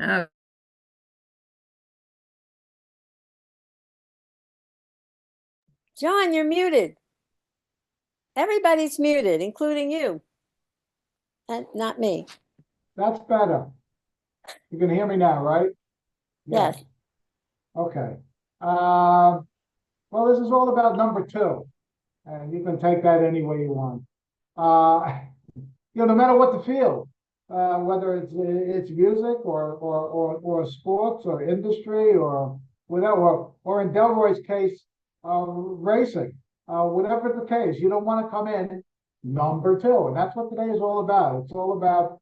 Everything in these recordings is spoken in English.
Oh, John, you're muted. Everybody's muted, including you. And not me. That's better. You can hear me now, right? Yes. Okay. Well, this is all about number two, and you can take that any way you want. No matter what the field, whether it's music or sports or industry or whatever, or in Delroy's case, racing, whatever the case, you don't want to come in number two, and that's what today is all about. It's all about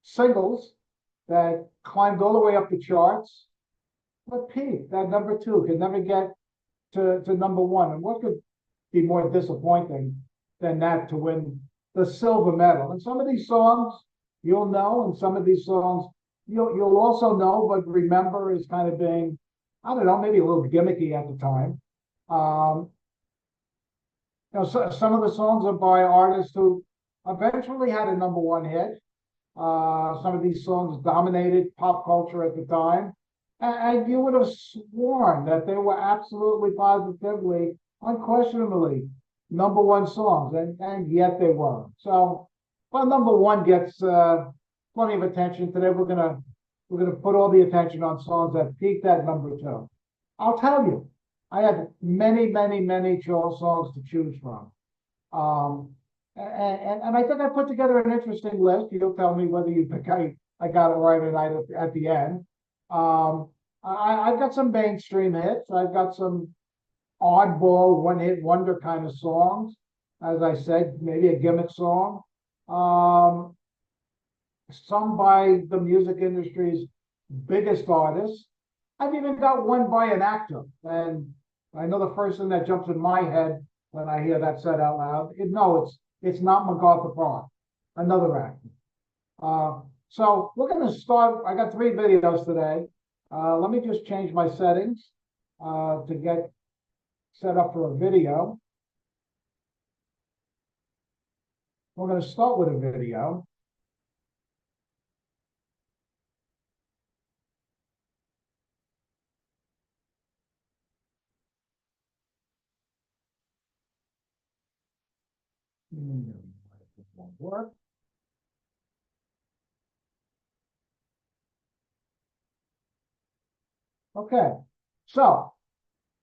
singles that climbed all the way up the charts, but peaked at number two, could never get to number one. And what could be more disappointing than that, to win the silver medal? And some of these songs you'll know, and some of these songs you'll also know, but remember as kind of being, I don't know, maybe a little gimmicky at the time. So some of the songs are by artists who eventually had a number one hit. Some of these songs dominated pop culture at the time. And you would have sworn that they were absolutely, positively, unquestionably number one songs, and yet they weren't. So, well, number one gets plenty of attention today. We're gonna put all the attention on songs that peaked at number two. I'll tell you, I had many songs to choose from. And I think I put together an interesting list. You'll tell me whether you think I got it right or not at the end. I've got some mainstream hits. I've got some oddball, one-hit wonder kind of songs. As I said, maybe a gimmick song. Some by the music industry's biggest artists. I've even got one by an actor. And I know the first thing that jumps in my head when I hear that said out loud, it's not MacArthur Park, another actor. So we're going to start. I got 3 videos today. Let me just change my settings to get set up for a video. We're going to start with a video. This won't work. Okay, so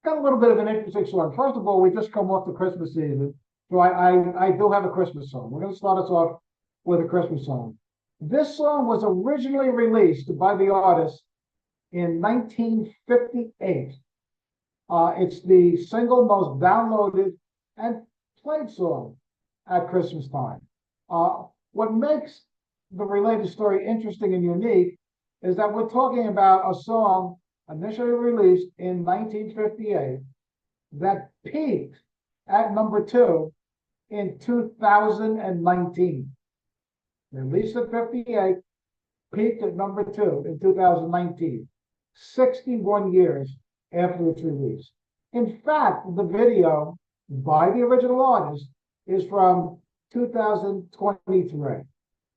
got a little bit of an interesting story. First of all, we just come off the Christmas season, so I do have a Christmas song. We're going to start us off with a Christmas song. This song was originally released by the artist in 1958. It's the single most downloaded and played song at Christmas time. What makes the related story interesting and unique is that we're talking about a song initially released in 1958 that peaked at number two in 2019. Released at 58, peaked at number two in 2019, 61 years after its release. In fact, the video by the original artist is from 2023.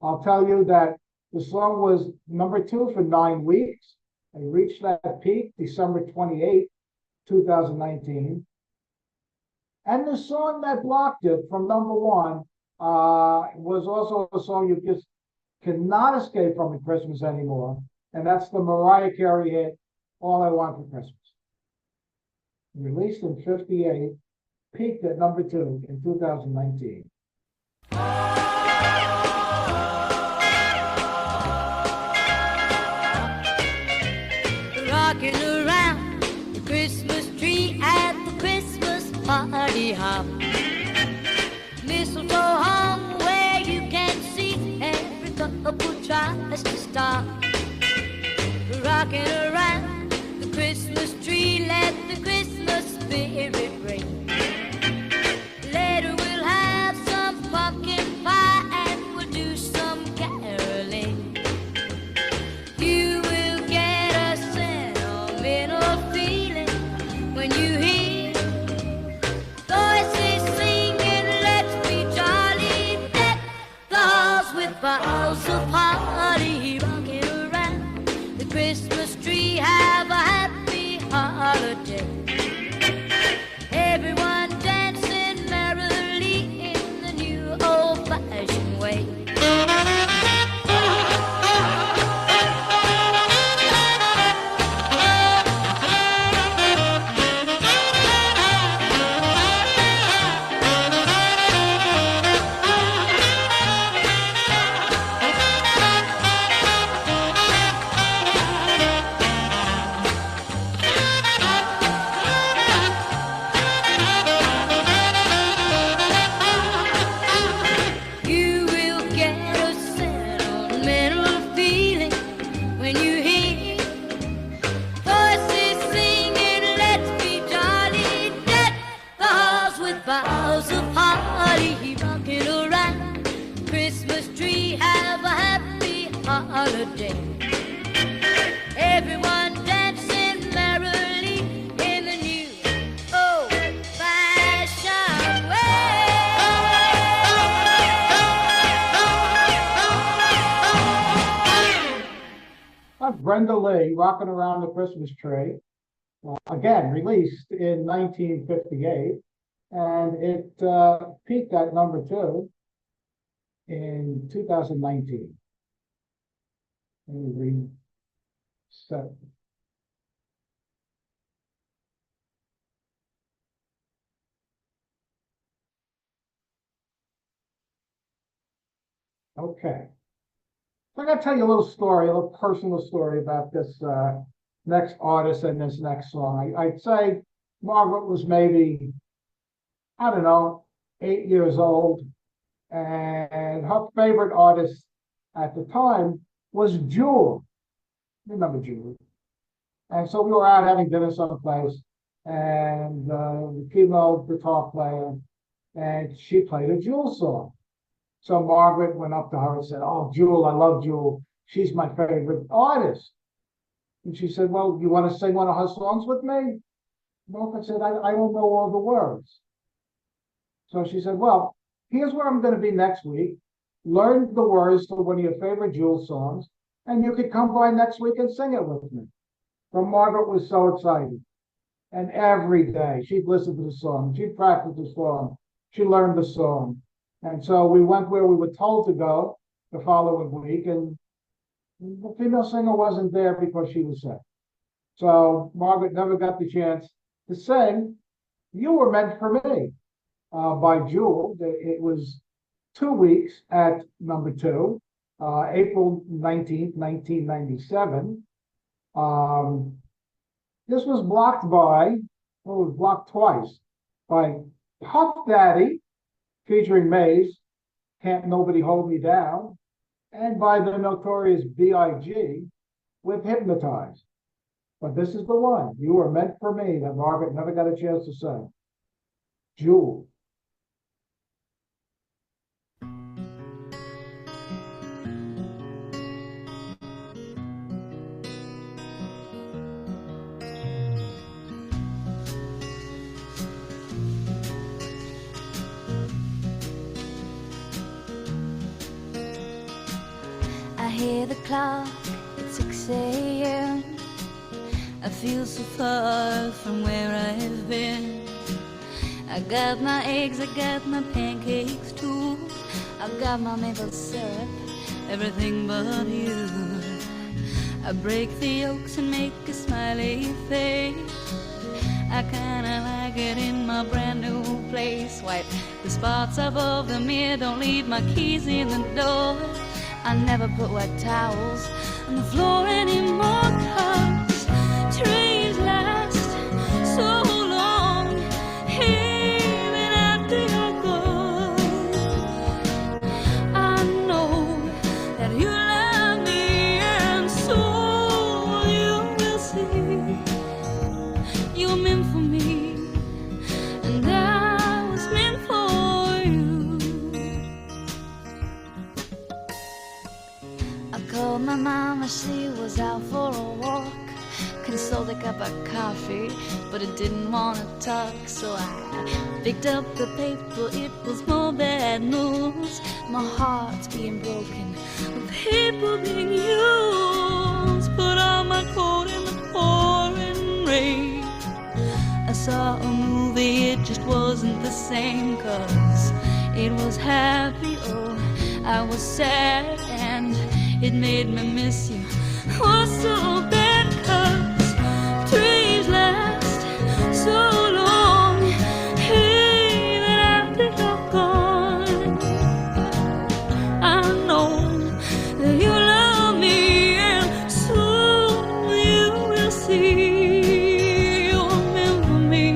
I'll tell you that the song was number two for 9 weeks. It reached that peak December 28, 2019. And the song that blocked it from number one was also a song you just cannot escape from at Christmas anymore. And that's the Mariah Carey hit, All I Want for Christmas. Released in 58, peaked at number two in 2019. Rocking around the Christmas tree at the Christmas party hop. Mistletoe hung where you can see every couple tries to stop. Rocking around the Christmas tree, let the Christmas spirit ring. Later we'll have some pumpkin pie and we'll do some caroling. You will get a sentimental feeling when you hear voices singing, let's be jolly, deck the halls with boughs of holly. holiday. Everyone dancing merrily in the new old-fashioned way. That's Brenda Lee, Rocking Around the Christmas Tree. Again, released in 1958, and it peaked at #2 in 2019. Let me reset. Okay. So I gotta tell you a little story, a little personal story about this next artist and this next song. I'd say Margaret was maybe, I don't know, 8 years old, and her favorite artist at the time was Jewel. Remember Jewel? And so we were out having dinner someplace, and the female guitar player, and she played a Jewel song. So Margaret went up to her and said, "Oh, Jewel, I love Jewel. She's my favorite artist." And she said, "Well, you want to sing one of her songs with me?" Margaret said, I don't know all the words. So she said, "Well, here's where I'm going to be next week. Learn the words to one of your favorite Jewel songs, and you could come by next week and sing it with me." So Margaret was so excited. And every day she'd listen to the song, she'd practice the song, she learned the song. And so we went where we were told to go the following week, and the female singer wasn't there because she was sick. So Margaret never got the chance to sing "You Were Meant for Me" by Jewel. It was 2 weeks at #2, April 19th, 1997. This was blocked by, well, it was blocked twice, by Puff Daddy, featuring Maze, "Can't Nobody Hold Me Down," and by the notorious B.I.G. with "Hypnotized." But this is the one, "You Were Meant for Me," that Margaret never got a chance to sing. Jewel. I hear the clock at 6 a.m. I feel so far from where I've been. I got my eggs, I got my pancakes too. I got my maple syrup, everything but you. I break the yolks and make a smiley face. I kinda like it in my brand new place. Wipe the spots above the mirror, don't leave my keys in the door. I never put wet towels on the floor anymore, 'cause dreams last so long, even after you're gone. I know that you love me, and so you will see. You're meant for me, and I was meant for you. I called my mama, she was out for a walk. Consoled a cup of coffee, but it didn't want to talk. So I picked up the paper, it was more bad news. My heart's being broken, the paper being used. Put on my coat in the pouring rain. I saw a movie, it just wasn't the same. 'Cause it was happy, oh, I was sad, and it made me miss you. Was so bad, 'cause dreams last so long, even after you're gone. I know that you love me, and soon you will see. You're meant for me,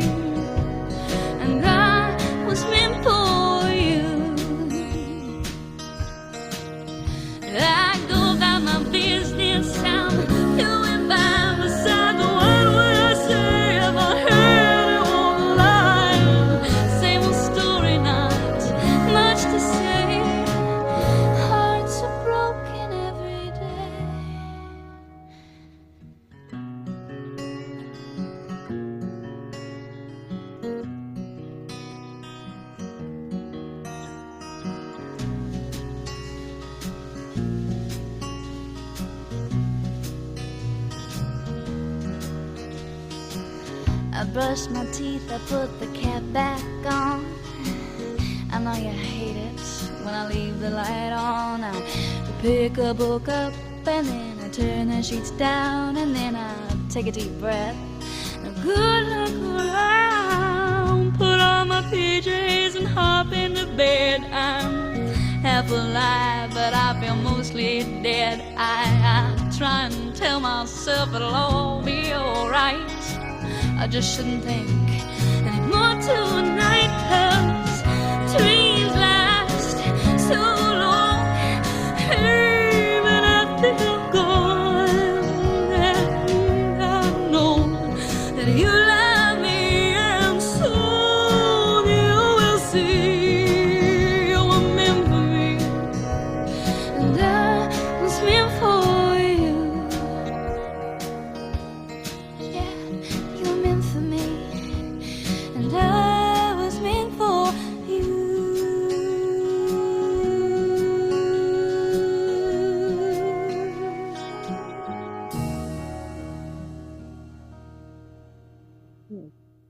and I was meant for you. I go about my business, I'm doing by my side. What would I say if I had it all alive? Same old story, not much to say. Hearts are broken every day. brush my teeth, I put the cap back on. I know you hate it when I leave the light on. I pick a book up and then I turn the sheets down, and then I take a deep breath. A good look around, put on my PJs and hop into bed. I'm half alive, but I feel mostly dead. I try and tell myself it'll all be alright. I just shouldn't think anymore tonight, 'cause dreams last so long, even after you're gone. And I know that you love me, and soon you will see you were meant for me, and I was meant for you. Yeah, you were meant for me, and I was meant for you.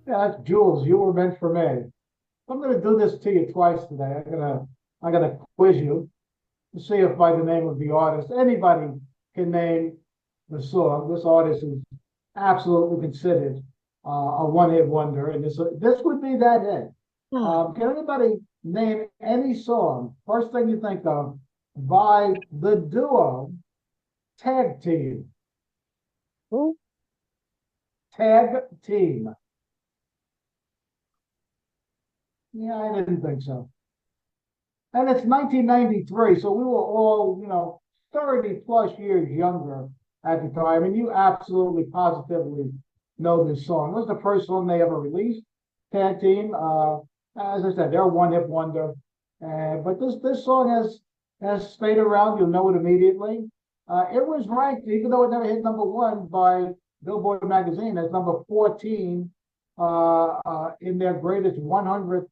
Yeah, that's Jules. You were meant for me. I'm going to do this to you twice today. I'm gonna quiz you to see if by the name of the artist anybody can name the song. This artist is absolutely considered a one-hit wonder, and this would be that hit. Can anybody name any song, first thing you think of, by the duo Tag Team? Who? Tag Team. Yeah, I didn't think so. And it's 1993, so we were all, 30 plus years younger at the time, and you absolutely positively know this song. It was the first song they ever released. Tag Team, as I said, they're a one-hit wonder. But this song has stayed around. You'll know it immediately. It was ranked, even though it never hit number one by Billboard magazine, as number 14 in their greatest 100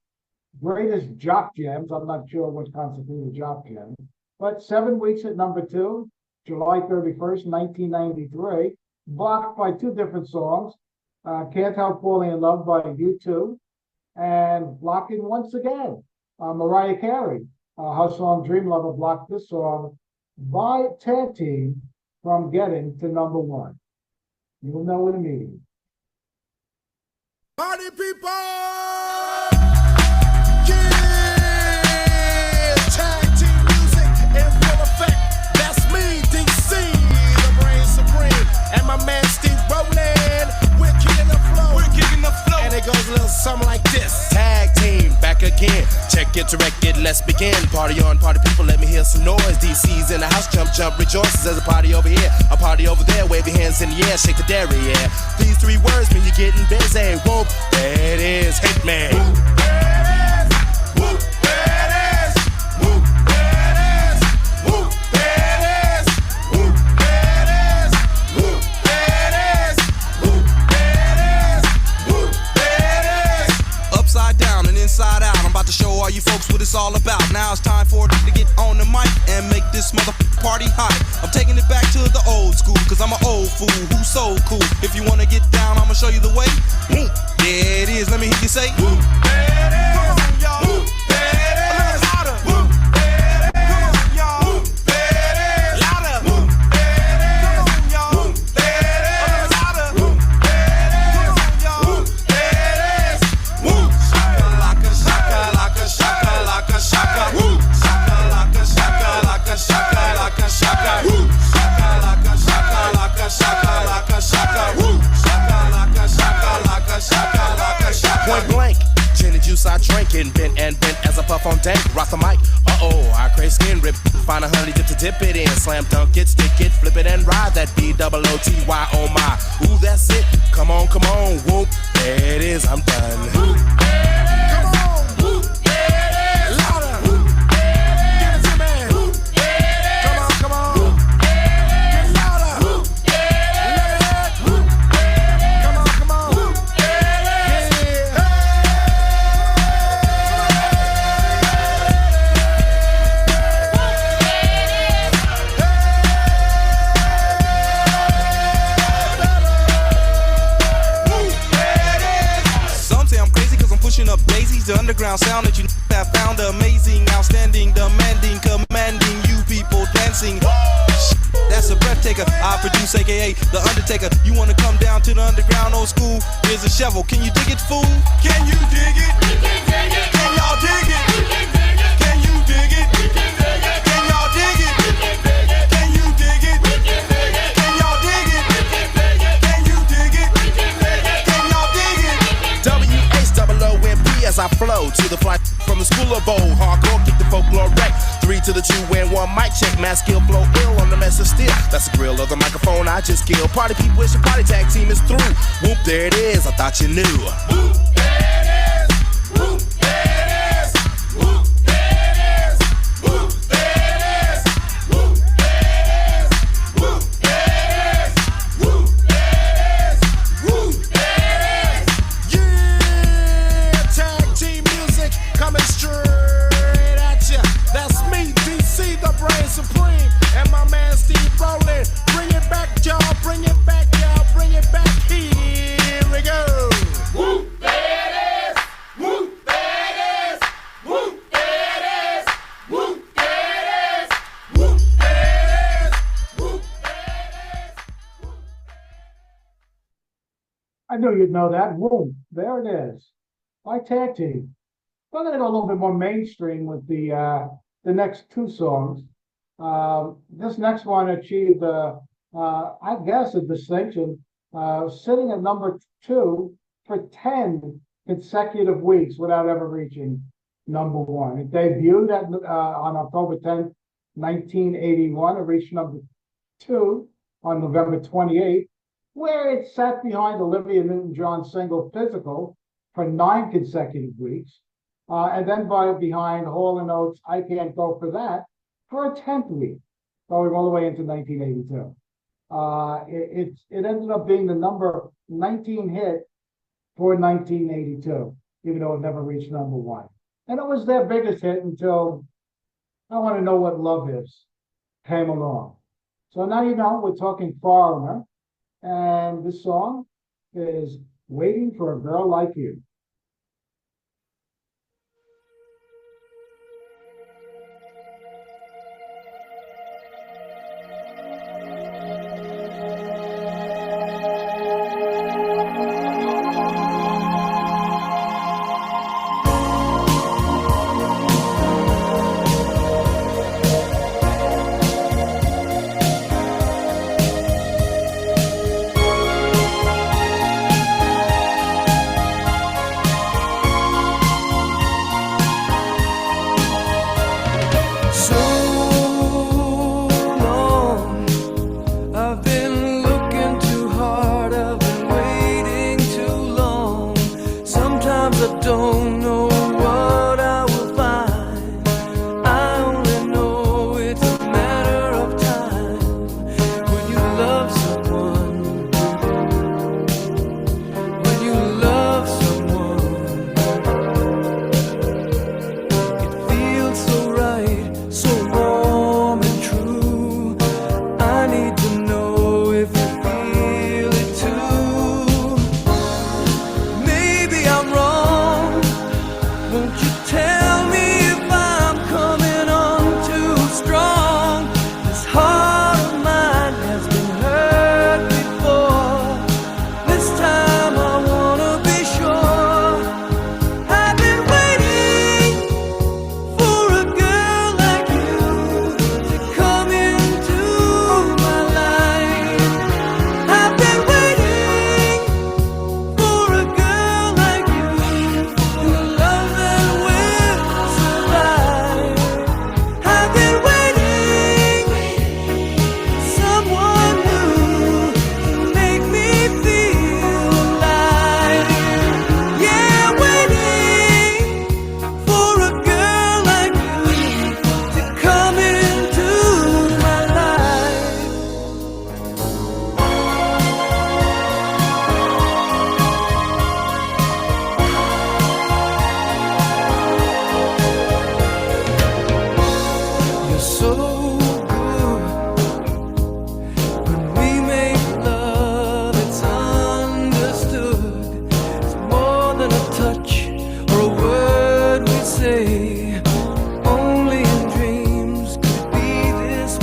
greatest jock jams. I'm not sure what constitutes a jock jam, but 7 weeks at number 2, July 31st, 1993, blocked by two different songs, Can't Help Falling in Love by U2, and blocking once again, Mariah Carey, her song Dream Lover blocked this song by Tag Team from getting to number 1. You'll know in a meeting. Party people! And my man Steve Rowland, we're kicking the flow. And it goes a little something like this. Tag team, back again. Check it, direct it, let's begin. Party on, party people, let me hear some noise. DC's in the house, jump, jump, rejoices. There's a party over here, a party over there. Wave your hands in the air, shake the dairy, yeah. These 3 words mean you're getting busy. Whoop, there it is, Hitman. Whoop, there it is. Whoop, there it is. Whoop, there it is. Whoop, there it is. Whoop, there it is. Whoop, there it is. Whoop, there it is. Whoop, there it is. Upside down and inside out, I'm about to show all you folks what it's all about. Now it's time for it to get on the mic and make this motherfucking party hot. I'm taking it back to the old school, cause I'm an old fool who's so cool. If you wanna get down, I'ma show you the way. Whoop, there it is, let me hear you say. Whoop, there it is. Come on, y'all. Whoop, there it is. A little louder. Whoop, there it is. Come on, y'all. Whoop, there it is. Louder. Whoop, there it is. Come on, y'all. Whoop, there it is. A little louder. Whoop, there it is. Come on, y'all. Whoop, there it is. Whoop, shaka, shaka, shaka, shaka. Whoop, shaka, shaka, shaka, shaka. Whoop, shaka, shaka, shaka. Whoop, shaka, shaka. Point blank, gin and juice I drink and bent as I puff on dank. Rock the mic, I crave skin rip. Find a honey dip to dip it in. Slam dunk it, stick it, flip it and ride that B-double-O-T-Y, oh my. Ooh, that's it, come on, whoop, there it is, I'm done. Whoop, there it is. Come on, whoop, there it is. Louder, whoop, there it is. Give it to me, whoop, there it is. Come on, whoop, there it is. Get louder, whoop, there it is. Whoop, there it is. Come on, whoop, there it is. Yeah. Whoop, there it is. the underground sound that you have found amazing, outstanding, demanding, commanding. You people dancing. That's a breath taker. I produce, aka the Undertaker. You wanna come down to the underground old school? Here's a shovel. Can you dig it, fool? Can you dig it? We can dig it. Can y'all dig it? We can dig it. Can you dig it? We can dig it. Can y'all dig it? We can dig it. Can you dig it? We can dig it. Can y'all dig it? We can dig it. Can you dig it? We can dig it. Can y'all dig it? WHOOMP as I flow to the flight from the school of old. Hardcore, kick the folklore wreck. 3 to the 2 and 1 mic check. Mass skill, flow ill on the mess of steel. That's the grill of the microphone I just killed. Party people wish your party tag team is through. Whoop, there it is. I thought you knew. Whoop, there it is. Whoop, there it is. Whoop, there it is. Whoop, there it is. Whoop, there it is. Whoop, there it is. Whoop, there it is. Whoop, there it is. Yeah, tag team music coming straight at ya. That's me, DC, the brain supreme, and my man Steve Rowland. Bring it back, y'all. Bring it back, y'all. Bring it back. Here we go. Whoop, there it is. Whoop, there it is. Whoop, there it is. Whoop, there it is. Whoop, there it is. Whoop, there it is. I knew you'd know that. Boom, there it is. My tag team. We're going to go a little bit more mainstream with the next 2 songs. This next one achieved, I guess, a distinction, sitting at number 2 for 10 consecutive weeks without ever reaching number 1. It debuted on October 10th, 1981. It reached number 2 on November 28th, where it sat behind Olivia Newton-John's single Physical for 9 consecutive weeks. And then behind Hall & Oates' I Can't Go For That for a 10th week, going all the way into 1982. It ended up being the number 19 hit for 1982, even though it never reached number 1. And it was their biggest hit until I Want to Know What Love Is came along. So now you know we're talking Foreigner, and this song is Waiting for a Girl Like You.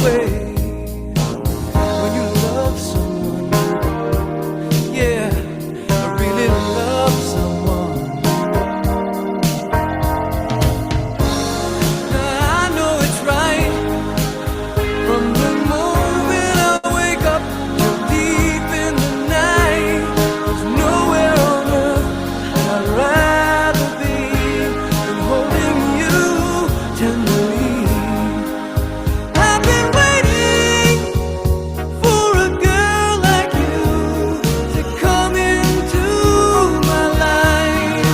way when you love someone. Yeah, I really love someone. Now I know it's right from the moment I wake up till deep in the night. There's nowhere on earth that I'd rather be than holding you tenderly. I've been waiting for a girl like you to come into my life.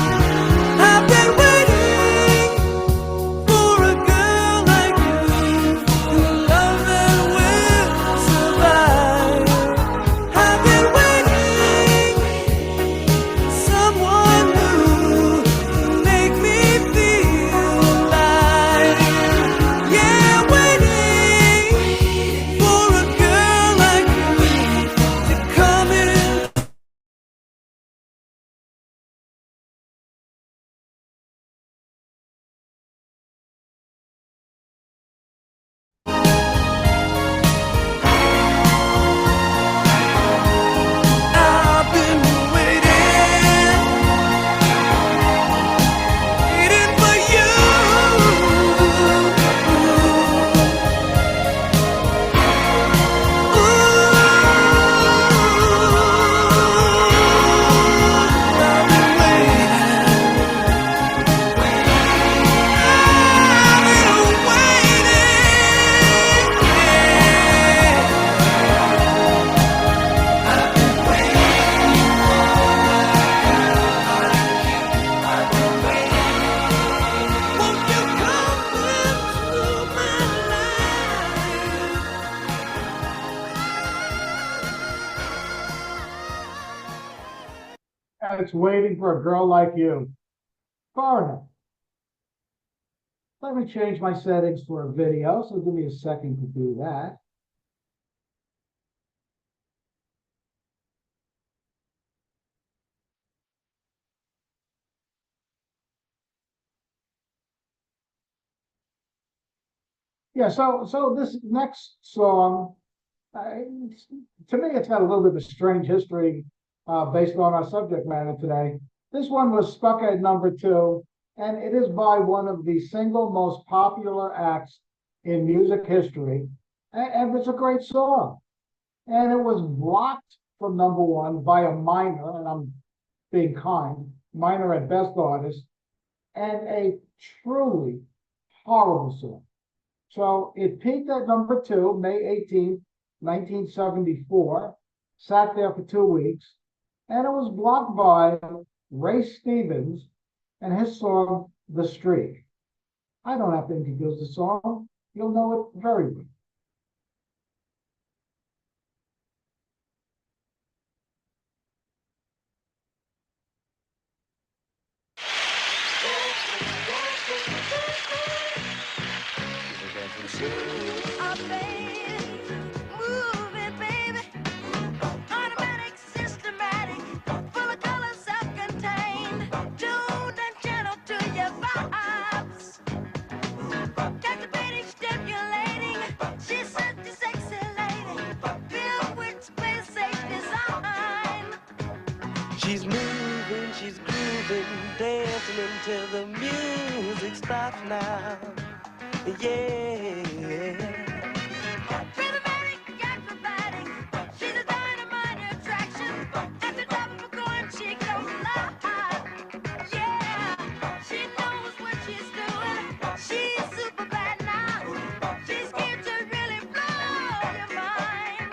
I've been waiting for a girl like you, a love that will survive. I've been waiting for someone new to make me feel alive. Yeah, waiting for a girl like you to come in. I've been waiting for you. I've been waiting. Won't you come into my life? And it's waiting for a girl like you. Far enough. Let me change my settings for a video, so give me a second to do that. Yeah, so this next song, to me, it's got a little bit of a strange history based on our subject matter today. This one was stuck at #2, and it is by one of the single most popular acts in music history, and it's a great song. And it was blocked from #1 by a minor, and I'm being kind, minor at best artist, and a truly horrible song. So it peaked at #2, May 18th, 1974, sat there for 2 weeks, and it was blocked by Ray Stevens and his song, The Streak. I don't have to introduce the song. You'll know it very well. I've been moving, baby. Automatic, systematic, full of color, self-contained, tuned and channeled to your vibes. Captivating, stimulating, she's such a sexy lady, filled with space safe design. She's moving, she's grooving, dancing until the music stops now. Yeah. Rhythmatic, acrobatic, she's a dynamite attraction. At the top of her coin, she goes live. Yeah, she knows what she's doing. She's super bad now. She's here to really blow your mind.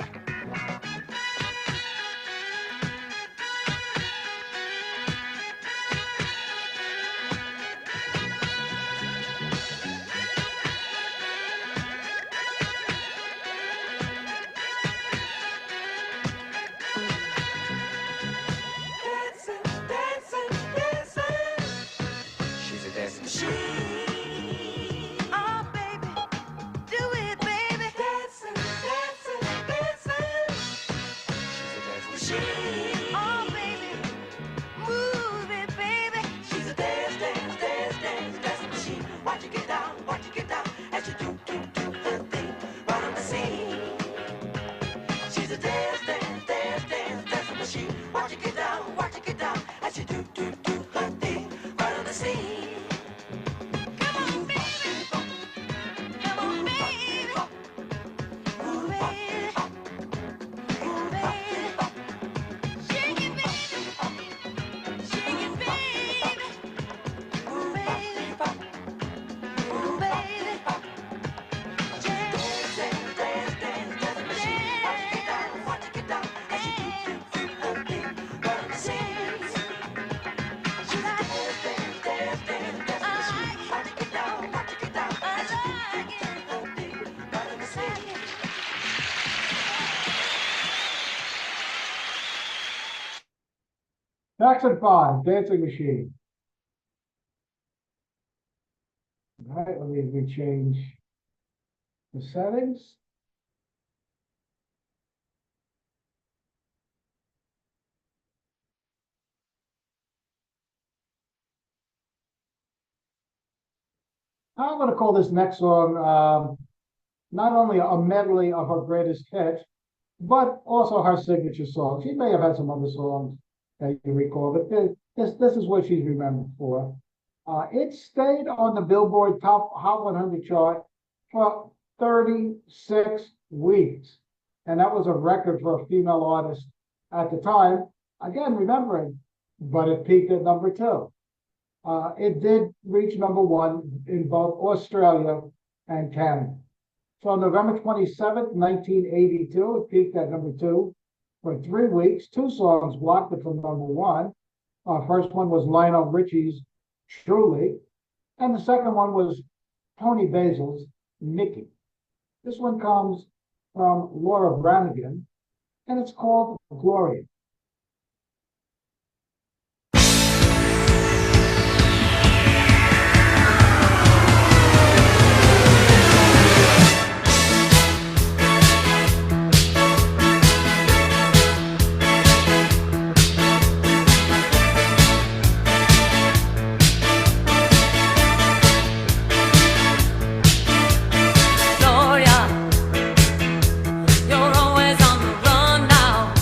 Jackson 5, Dancing Machine. All right, let me change the settings. I'm going to call this next song not only a medley of her greatest hits, but also her signature song. She may have had some other songs that you recall, but this is what she's remembered for. It stayed on the Billboard Top Hot 100 chart for 36 weeks. And that was a record for a female artist at the time. Again, remembering, but it peaked at number 2. It did reach number 1 in both Australia and Canada. So on November 27th, 1982, it peaked at number 2 for 3 weeks. 2 songs blocked it from number 1. First one was Lionel Richie's Truly, and the second one was Tony Basil's Mickey. This one comes from Laura Branigan, and it's called Gloria. Gloria, you're always on the run now.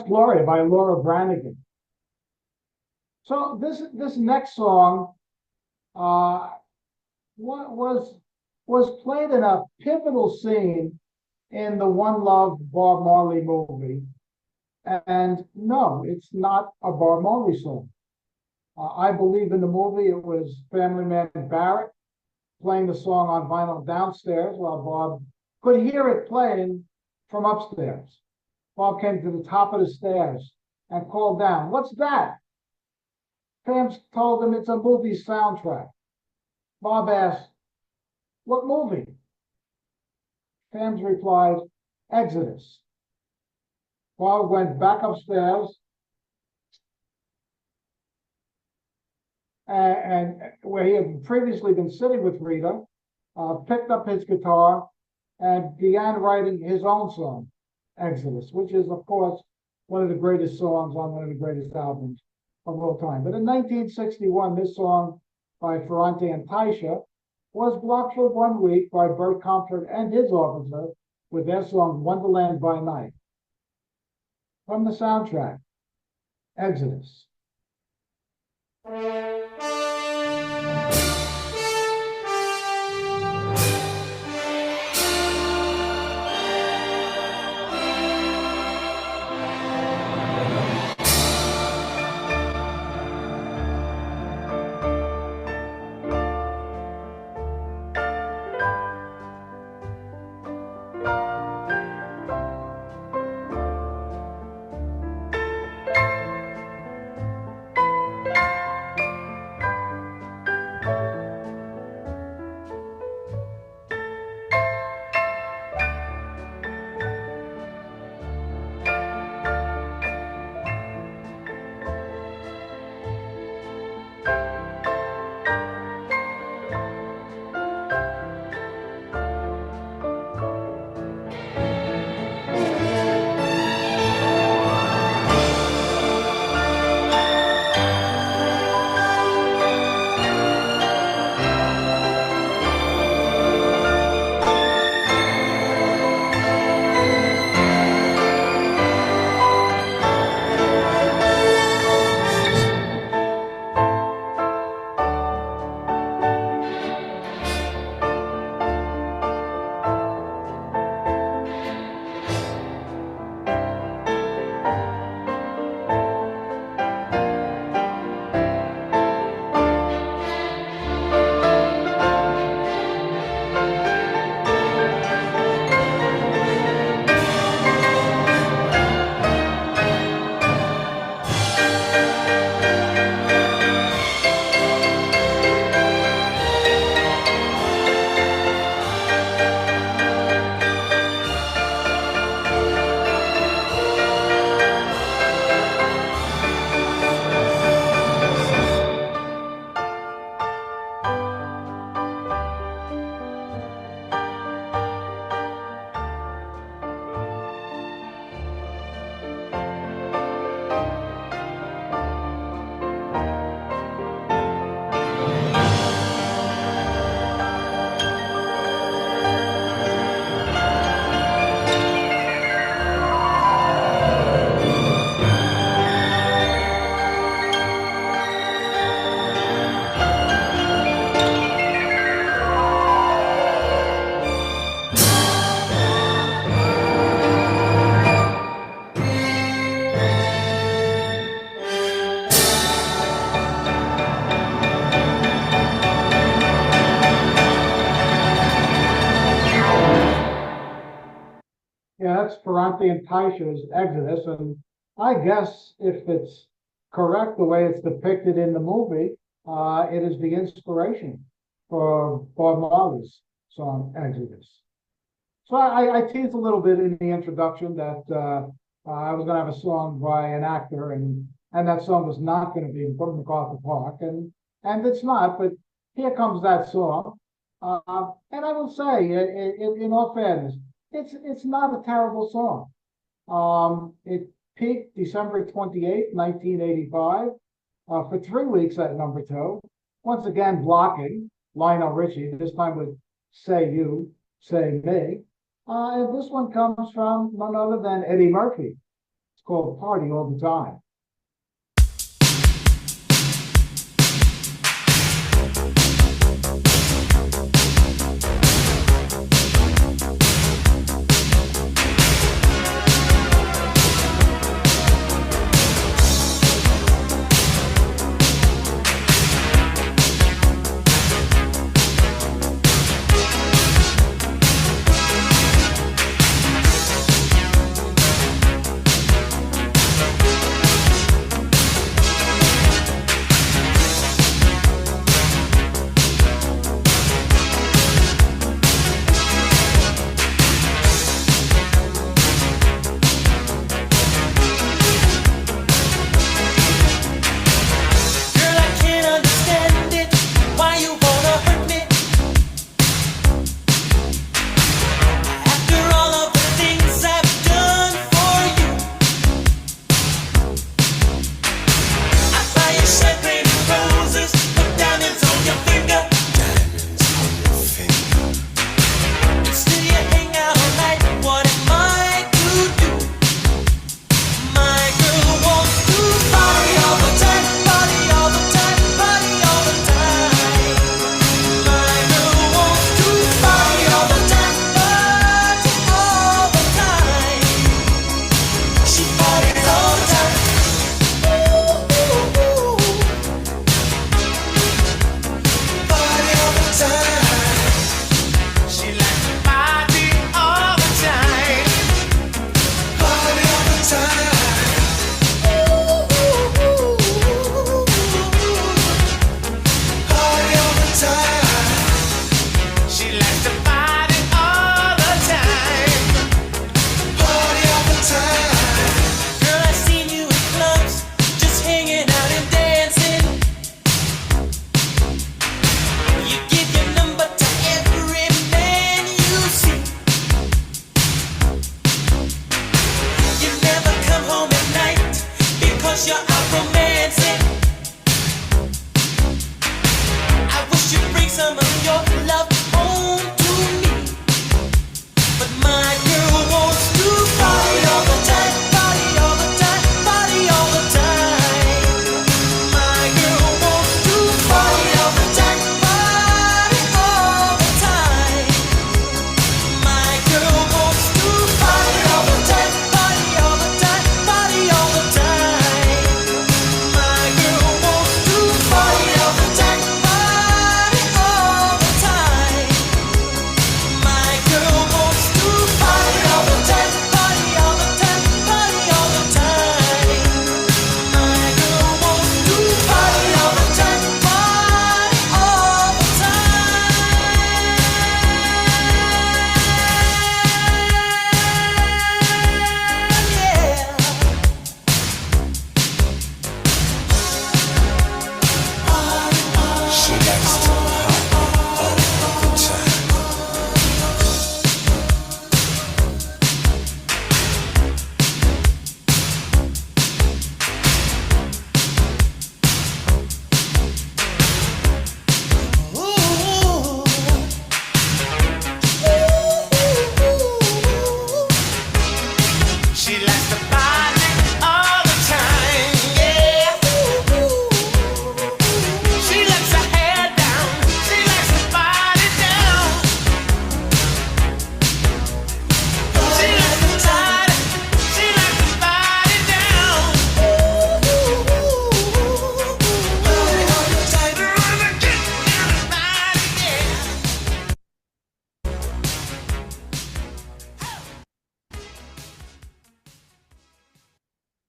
Gloria by Laura Branigan. So this next song was played in a pivotal scene in the One Love Bob Marley movie. And no, it's not a Bob Marley song. I believe in the movie it was Family Man Barrett playing the song on vinyl downstairs while Bob could hear it playing from upstairs. Bob came to the top of the stairs and called down, "What's that?" Pam told him it's a movie soundtrack. Bob asked, "What movie?" Pam's replied, "Exodus." Bob went back upstairs and where he had previously been sitting with Rita, picked up his guitar and began writing his own song, Exodus, which is, of course, one of the greatest songs on one of the greatest albums of all time. But in 1961, this song by Ferrante and Taisha was blocked for 1 week by Bert Comfort and his officer with their song Wonderland by Night. From the soundtrack, Exodus. Yeah, that's Ferrante and Taisha's Exodus, and I guess if it's correct the way it's depicted in the movie, it is the inspiration for Bob Marley's song Exodus. So I teased a little bit in the introduction that I was going to have a song by an actor, and that song was not going to be in MacArthur Park, and it's not. But here comes that song, and I will say, in all fairness, it's not a terrible song. It peaked December 28th, 1985, for 3 weeks at number 2. Once again, blocking Lionel Richie, this time with Say You, Say Me. And this one comes from none other than Eddie Murphy. It's called Party All the Time.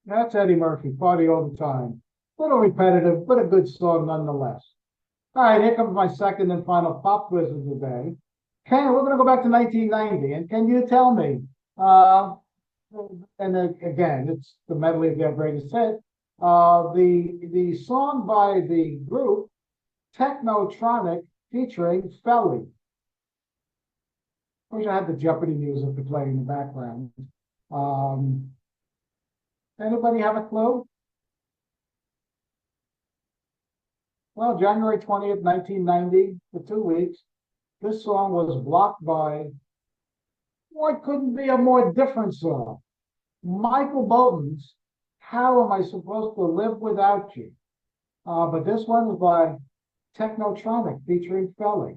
That's Eddie Murphy, Party All the Time. A little repetitive, but a good song nonetheless. All right, here comes my second and final pop quiz of the day. Ken, we're going to go back to 1990, and can you tell me, and again, it's the medley of their greatest hit, the song by the group Technotronic featuring Felly. I wish I had the Jeopardy music to play in the background. Anybody have a clue? Well, January 20th, 1990, for 2 weeks, this song was blocked by what couldn't be a more different song. Michael Bolton's How Am I Supposed to Live Without You? But this one was by Technotronic featuring Felly.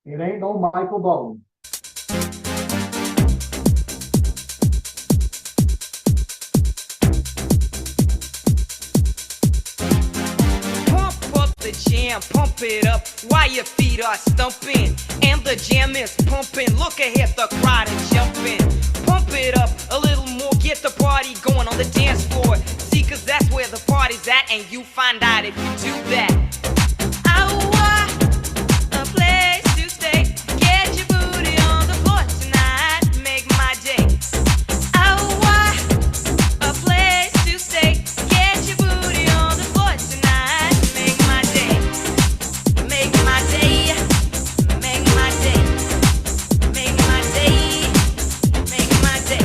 It ain't no Michael Bolton. Pump up the jam, pump it up while your feet are stumping. And the jam is pumping. Look ahead, the crowd is jumping. Pump it up a little more, get the party going on the dance floor. See, cause that's where the party's at, and you find out if you do that. Oh, a place to stay. Get your booty on the floor tonight. Make my day. Oh, a place to stay. Get your booty on the floor tonight. Make my day. Make my day. Make my day. Make my day. Make my day.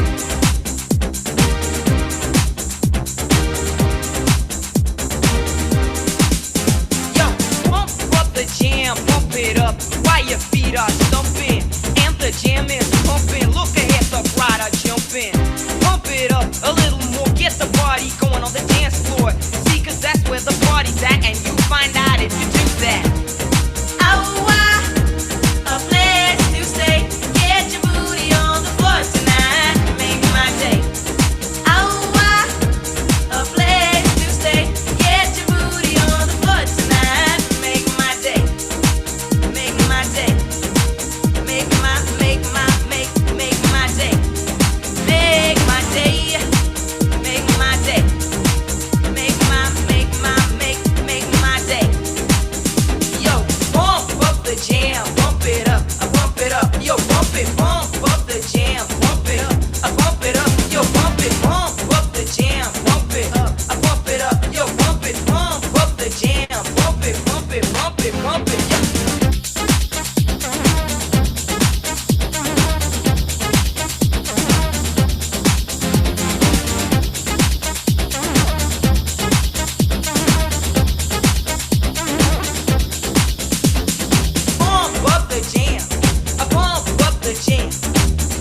Yo, pump up the jam, pump it up while your feet are stumping. And the jam is pumping. Look ahead, the crowd are jumping. Pump it up a little more, get the party going on the dance floor. See, cause that's where the party's at, and you find out if you do that. Oh, a place to stay. Get your booty on the floor tonight. Make my day. Oh, a place to stay. Get your booty on the floor tonight. Make my day. Make my day. Make my day. Make my day. Make my day. Make my day. Make my day. Yo, pump up the jam, pump it up, I pump it up. Yo, pump it, pump up the jam, pump it up, I pump it up. Yo, pump it, pump up the jam, pump it up, I pump it up. Yo, pump it, pump up the jam, pump it, pump it, pump it, pump it. Yeah. Pump up the jam, I pump up the jam,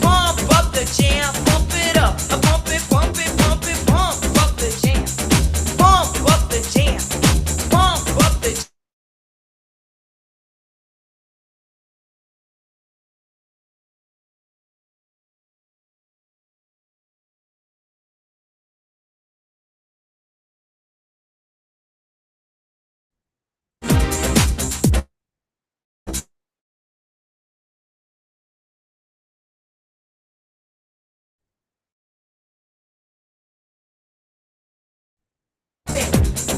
pump up the jam, pump it up, I pump it, pump it, pump it, pump up the jam, pump up the jam, pump up the jam.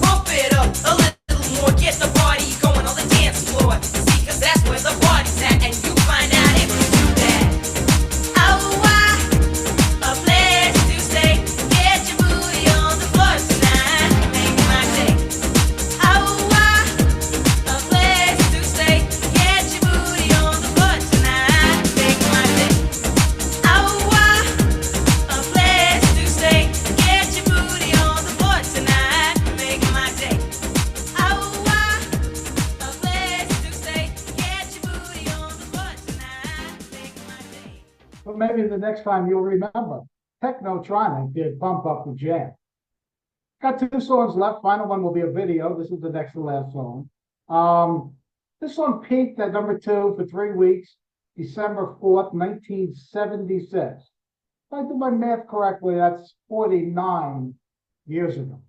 Pump it up a little more, get the party going on the dance floor. See, cause that's where the party's at, and you find out if you do that. Oh, a place to stay. Get your booty on the floor tonight. Make my day. Oh, a place to stay. Get your booty on the floor tonight. Make my day. Oh, a place to stay. Get your booty on the floor tonight. Make my day. Oh, a place to stay. Get your booty on the floor tonight. Make my day. But maybe the next time you'll remember. Technotronic did Bump Up the Jam. Got 2 songs left. Final one will be a video. This is the next to last song. This song peaked at number 2 for 3 weeks, December 4th, 1976. If I do my math correctly, that's 49 years ago.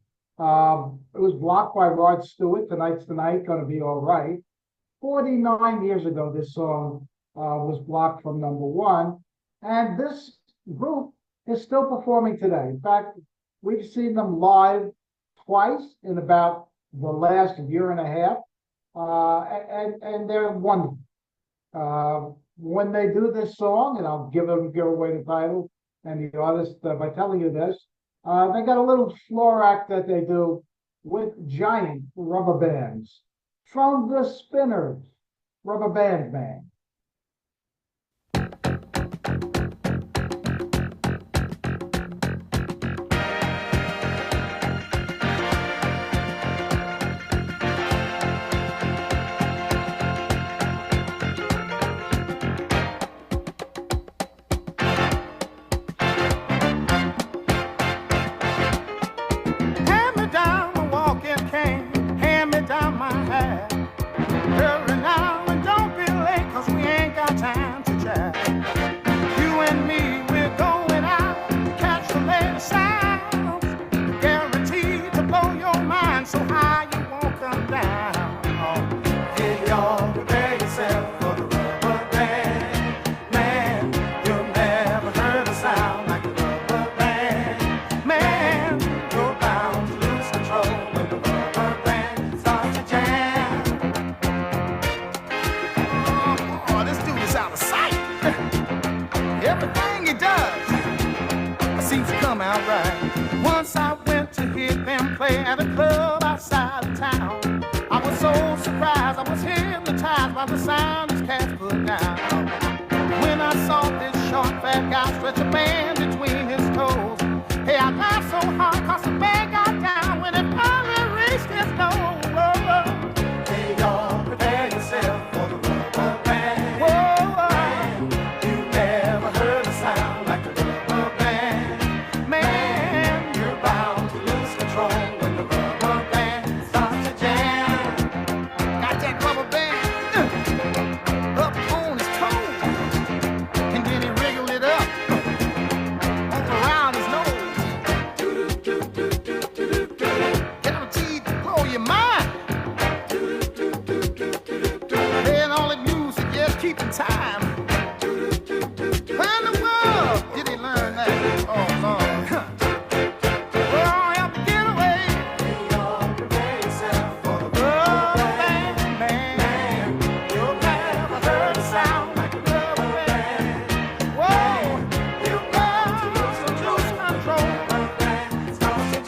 It was blocked by Rod Stewart, Tonight's the Night, Gonna Be All Right. 49 years ago, this song was blocked from number 1. And this group is still performing today. In fact, we've seen them live twice in about the last year and a half. And they're wonderful. When they do this song, and I'll give away the title and the artist by telling you this, they got a little floor act that they do with giant rubber bands from the Spinners, Rubber Band Man. seems to come out right. Once I went to hear them play at a club outside of town. I was so surprised, I was hypnotized by the sound these cats put down. When I saw this short fat guy stretch a band between his toes, hey, I laughed so hard cause the band got down when it finally reached his nose. Hey, y'all, prepare yourself for the rubber band. Whoa, you never heard a sound like the rubber band. Man, you're bound to lose control when the rubber band starts to jam. Got that rubber band up on his toes, and then he wriggled it up around his nose. Guaranteed to blow your mind. Playing all the music, just keeping time. Where in the world did he learn that? Oh, Lord. Oh, help me get away. Prepare yourself for the rubber band, man. You'll never heard a sound like a rubber band. Whoa, you got to lose control. Starts to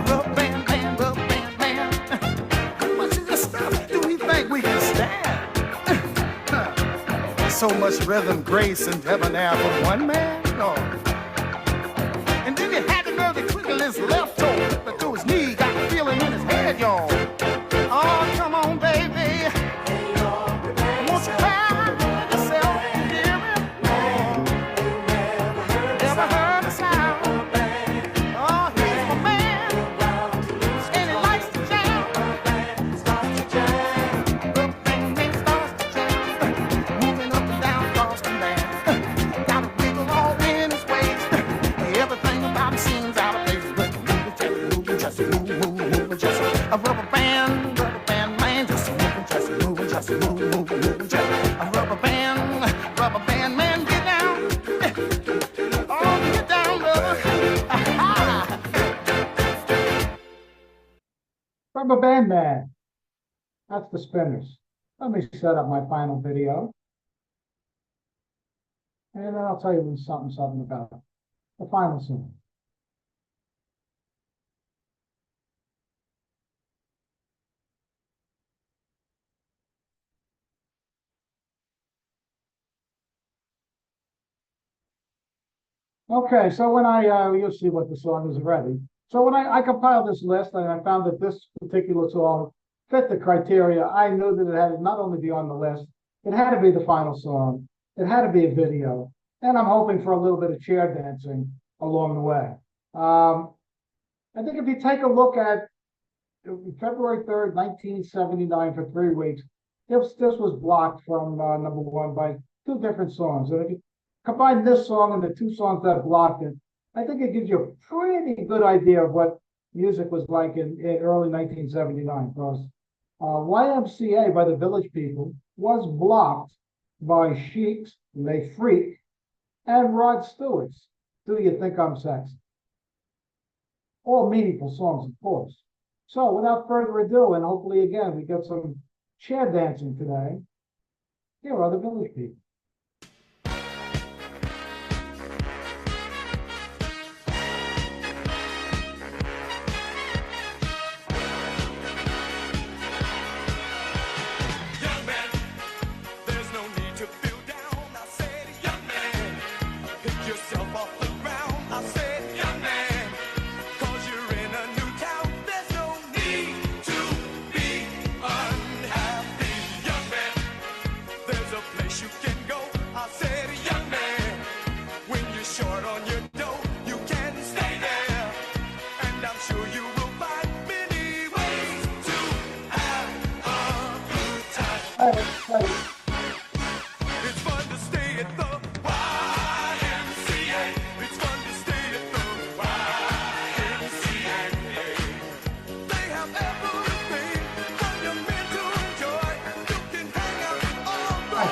rubber band, man, rubber band, man. How much of this stuff do we think we can stand? So much rhythm, grace, and debonair for one man? No. And then he had to go to twinkle his left toe, but through his knee, got the feeling in his head, y'all. Oh, come on, baby. Won't you cry yourself, hear me? Never heard a sound. Oh, he's my man, and he likes to jam. Rubber band man starts to jam, moving up and down across the land. Got a wiggle all in his waist. Everything about him seems out of place, but moving, just moving, just a rubber band man, just moving, just moving, just a rubber band man, get down. Oh, get down, brother. Aha. Rubber Band Man. That's the Spinners. Let me set up my final video. And then I'll tell you something about the final song. Okay, so when you'll see what the song is already. So when I compiled this list and I found that this particular song fit the criteria, I knew that it had to not only be on the list, it had to be the final song, it had to be a video, and I'm hoping for a little bit of chair dancing along the way. I think if you take a look at February 3rd, 1979 for 3 weeks, this was blocked from number one by 2 different songs. And if you combine this song and the 2 songs that blocked it, I think it gives you a pretty good idea of what music was like in early 1979. Because YMCA by the Village People was blocked by Cheik's They Freak and Rod Stewart's Do You Think I'm Sexy? All meaningful songs, of course. So without further ado, and hopefully again we get some chair dancing today, here are the Village People.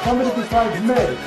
Somebody besides me.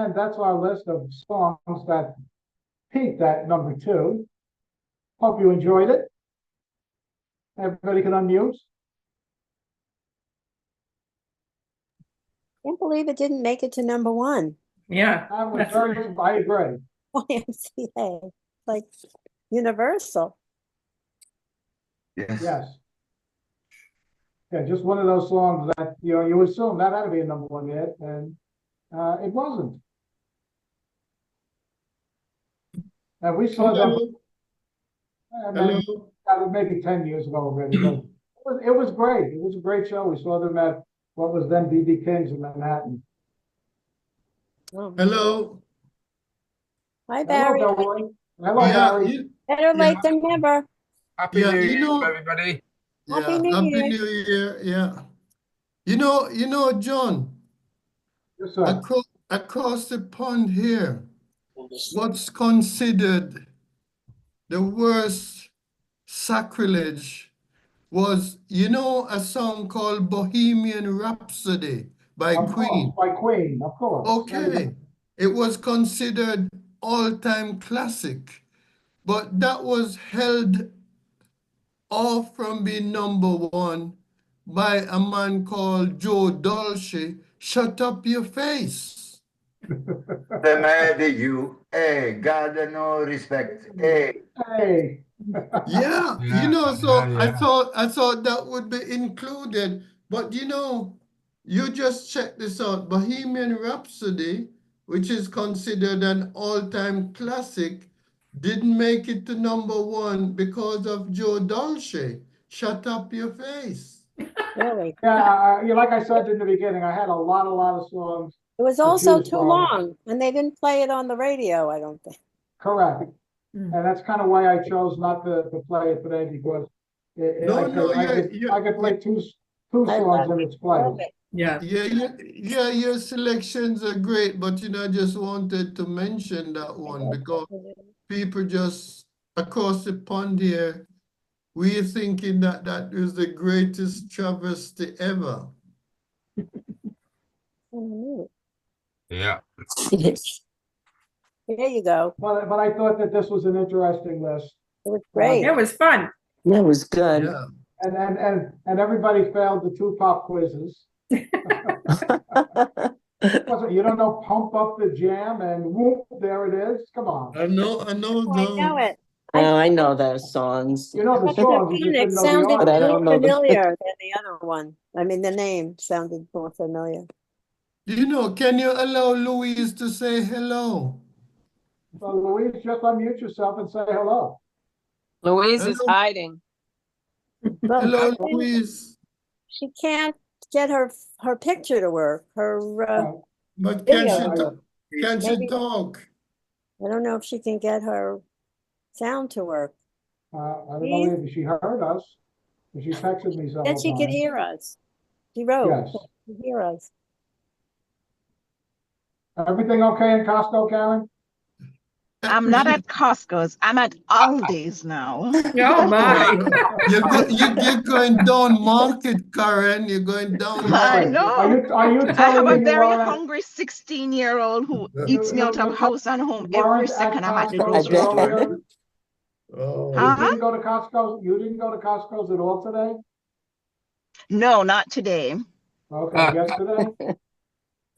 And that's our list of songs that peaked at number 2. Hope you enjoyed it. Everybody can unmute. Can't believe it didn't make it to number 1. Yeah. I was That's very, right. I agree. YMCA, like universal. Yes. Yes. Yeah, just one of those songs that, you assume that had to be a number 1 hit, and it wasn't. And we saw them, maybe 10 years ago already, but it was great. It was a great show. We saw them at what was then BB King's in Manhattan. Oh. Hello. Hi, Barry. Hello, Billy. Hello, Yeah, Barry. Better late than never. Happy yeah, New you Year, know, everybody. Happy yeah, New Happy Year. New Year. Yeah. You know, John, Yes, sir. across the pond here, what's considered the worst sacrilege was, a song called Bohemian Rhapsody by Of course, Queen. by Queen, of course. Okay. It was considered all-time classic, but that was held off from being number 1 by a man called Joe Dolce. Shut up your face. The matter you, hey, God no respect, hey. Hey. Yeah, so I thought that would be included, but you just check this out. Bohemian Rhapsody, which is considered an all-time classic, didn't make it to number 1 because of Joe Dolce. Shut up your face. Really. Yeah, like I said in the beginning, I had a lot of songs. It was to also choose too from. long, and they didn't play it on the radio, I don't think. Correct. And that's kind of why I chose not to play it today, because I could play two I songs love in its place. Love it. Yeah. Yeah, your selections are great, but I just wanted to mention that one because people just across the pond here, we're thinking that is the greatest travesty ever. Yeah. There you go. But I thought that this was an interesting list. It was great. It was fun. That was good. Yeah. And everybody failed the 2 pop quizzes. You don't know Pump Up the Jam and whoop, there it is. Come on. I know Oh, I know those. it. Oh, I know those songs. You know the songs, you just It didn't know sounded the But I artist. don't more know the- familiar than the other one. I mean, the name sounded more familiar. Can you allow Louise to say hello? So Louise, just unmute yourself and say hello. Louise is Hello. hiding. Well, Hello, she- Louise. She can't get her picture to work. Her But can Video. she Maybe- talk? I don't know if she can get her sound to work. I don't know if she heard us. But she texted me several Then she could times. hear us. She wrote. Yes. She could hear us. Everything okay in Costco, Karen? I'm not at Costco's. I'm at Aldi's now. Oh, my. You're going down market, Karen. You're going down I market. know. Are you I have telling a me you very are at- hungry 16-year-old who You- eats me out of house and home every weren't at second I'm at the Costco's grocery store. earlier? Oh. You Huh? didn't go to Costco? You didn't go to Costco's at all today? No, not today. Okay, yesterday?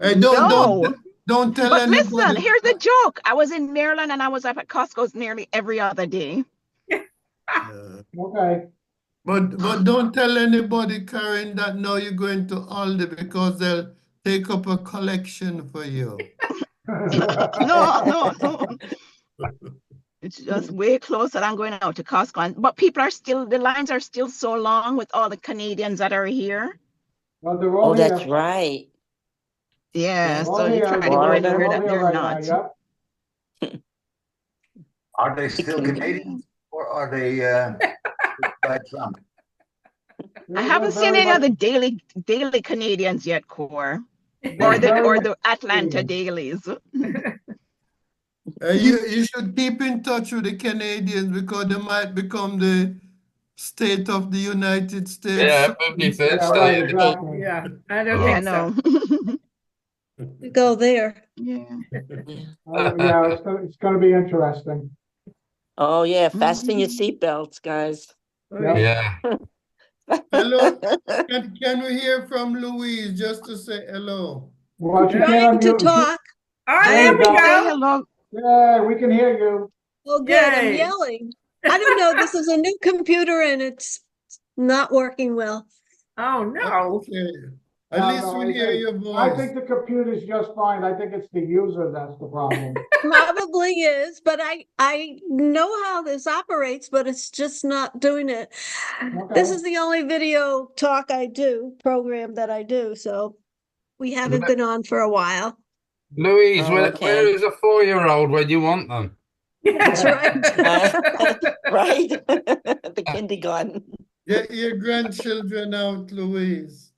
Hey, No. don't tell But anybody. listen, here's the joke. I was in Maryland and I was up at Costco's nearly every other day. Okay. But don't tell anybody, Karen, that now you're going to Aldi because they'll take up a collection for you. No. It's just way closer than going out to Costco. But the lines are still so long with all the Canadians that are here. Well, they're all Oh, that's here. right. Yeah, They're all so you here. try to go Florida. anywhere They're all that here they're right now, not. yep. Are they still Canadians or are they by Trump? I haven't seen any of the daily Canadians yet, Core, or the Atlanta dailies. You should keep in touch with the Canadians because they might become the state of the United States. Yeah, 53rd Yeah, right, state. exactly. Yeah, I don't Yeah, think so. no. Go there. Yeah. Yeah, it's gonna be interesting. Oh, yeah, fasten your seatbelts, guys. Yeah. Yeah. Hello, can we hear from Louise just to say hello? Well, she Trying can't to unmute. talk. Oh, There there you we go. Say go. hello. Yeah, we can hear you. Oh, good. I'm Yay. yelling. I don't know. This is a new computer and it's not working well. Oh, no. Okay. At No, least no, we hear your I voice. think the computer's just fine. I think it's the user that's the problem. Probably is, but I know how this operates, but it's just not doing it. This Okay. is the only video talk I do, program that I do, so we haven't been on for a while. Louise, Oh, where okay. is a 4-year-old when you want them? That's right. Right? The kindergarten. Get your grandchildren out, Louise.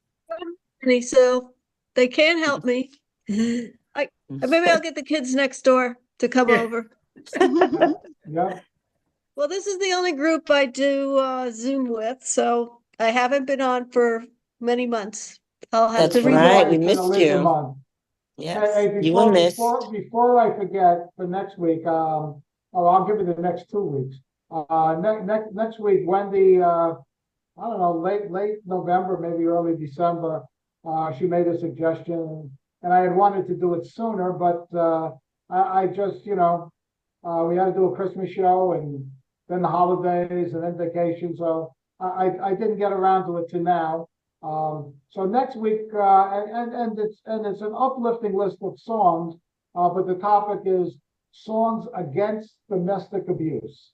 So they can't help me. Maybe I'll get the kids next door to come Yeah. over. Yeah. Well, this is the only group I do Zoom with, so I haven't been on for many months. I'll have That's to right. We It's been at missed least a you. month. Yes, Hey, you were missed. before I forget, for next week, I'll give you the next 2 weeks. Next week, Wendy, I don't know, late November, maybe early December, she made a suggestion, and I had wanted to do it sooner, but I just, we had to do a Christmas show and then the holidays and then vacation, so I didn't get around to it till now. So next week, and it's an uplifting list of songs, but the topic is songs against domestic abuse.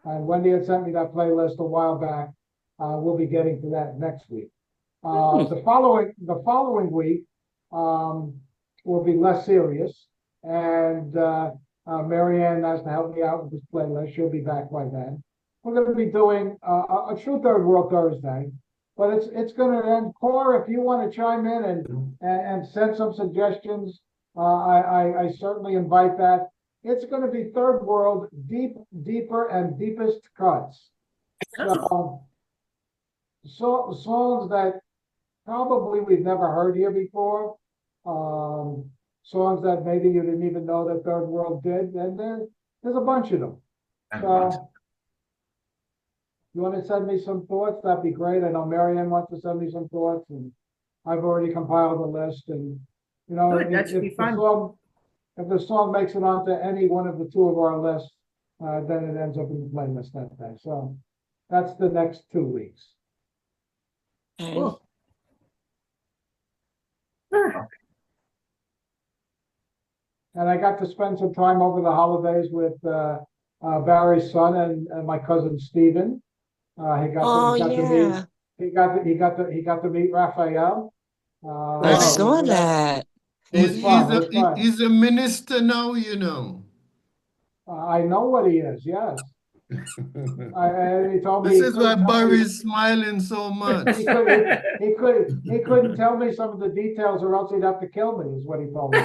And Wendy had sent me that playlist a while back. We'll be getting to that next week. The following week will be less serious, and Marianne has to help me out with this playlist. She'll be back by then. We're going to be doing a True Third World Thursday, but it's going to end. Cora, if you want to chime in and send some suggestions, I certainly invite that. It's going to be Third World, deeper and deepest cuts. So songs that probably we've never heard here before. Songs that maybe you didn't even know that Third World did, and there's a bunch of them. So you want to send me some thoughts? That'd be great. I know Marianne wants to send me some thoughts, and I've already compiled a list. And Good, that should be fun. If the song makes it onto any one of the 2 of our lists, then it ends up in the playlist that day. So that's the next 2 weeks. Cool. And I got to spend some time over the holidays with Barry's son and my cousin Stephen. He got to meet Raphael. I saw that. He's a minister now, I know what he is. Yes. He told me. This is why Barry's smiling so much. He couldn't tell me some of the details, or else he'd have to kill me. Is what he told me.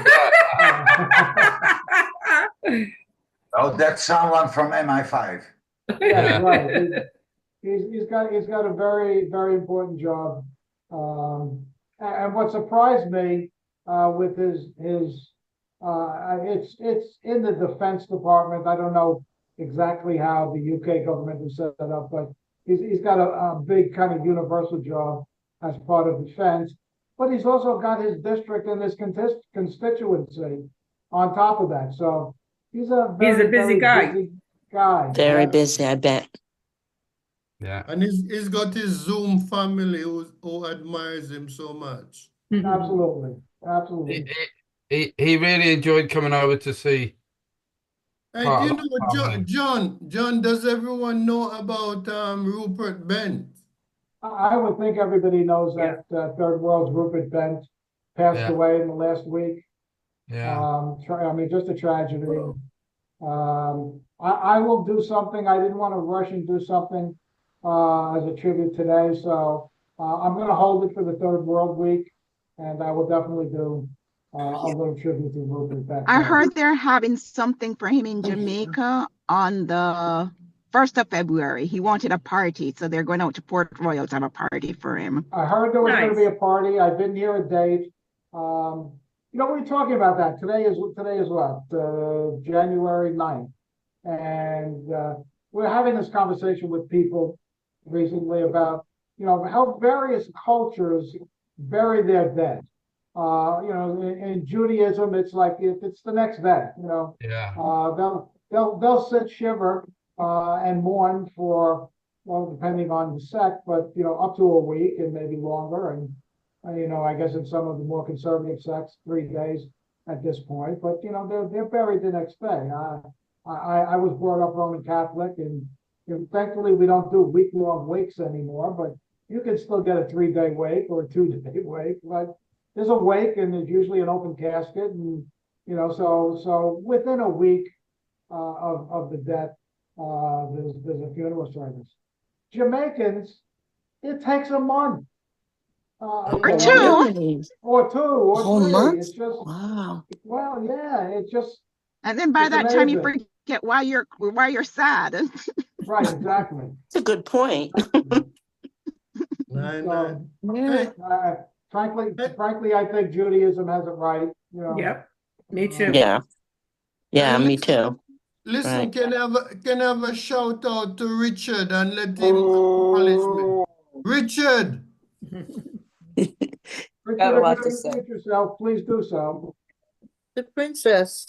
Oh, that's someone from MI5. Yeah, right. He's got a very, very important job. And what surprised me with his it's in the Defense Department. I don't know exactly how the UK government is set up, but he's got a big kind of universal job as part of defense. But he's also got his district and his constituency on top of that. So he's a busy guy. Very busy, I bet. Yeah. And he's got his Zoom family who admires him so much. Absolutely. He really enjoyed coming over to see. Hey, John, does everyone know about Rupert Bent? I would think everybody knows that Third World's Rupert Bent passed away in the last week. Yeah. I mean, just a tragedy. I will do something. I didn't want to rush and do something as a tribute today, so I'm going to hold it for the Third World Week, and I will definitely do a little tribute to Rupert Bent. I heard they're having something for him in Jamaica on the 1st of February. He wanted a party, so they're going out to Port Royal to have a party for him. I heard there was going to be a party. I didn't hear a date. we were talking about that. Today is what? January 9th. And we're having this conversation with people recently about, how various cultures bury their dead. In Judaism, it's like it's the next day, Yeah. They'll sit shiver and mourn for, well, depending on the sect, but up to a week and maybe longer. And I guess in some of the more conservative sects, 3 days at this point. But they're buried the next day. I was brought up Roman Catholic, and thankfully we don't do week-long wakes anymore. But you can still get a 3-day wake or a 2-day wake. But there's a wake, and there's usually an open casket, and so within a week of the death, there's a funeral service. Jamaicans, it takes a month. Or two. Or 2 or Whole 3. months? It's just, Wow. well, yeah, it's just, And then by it's that time you amazing. forget why you're sad. Right, exactly. It's a good point. So, Yeah. frankly, I think Judaism has it right. Yep. Me too. Yeah. Yeah, me too. Listen, Right. can I have a shout out to Richard and let him acknowledge me? Richard, Richard, Got a lot if to you say. introduce yourself, please do so. The princess.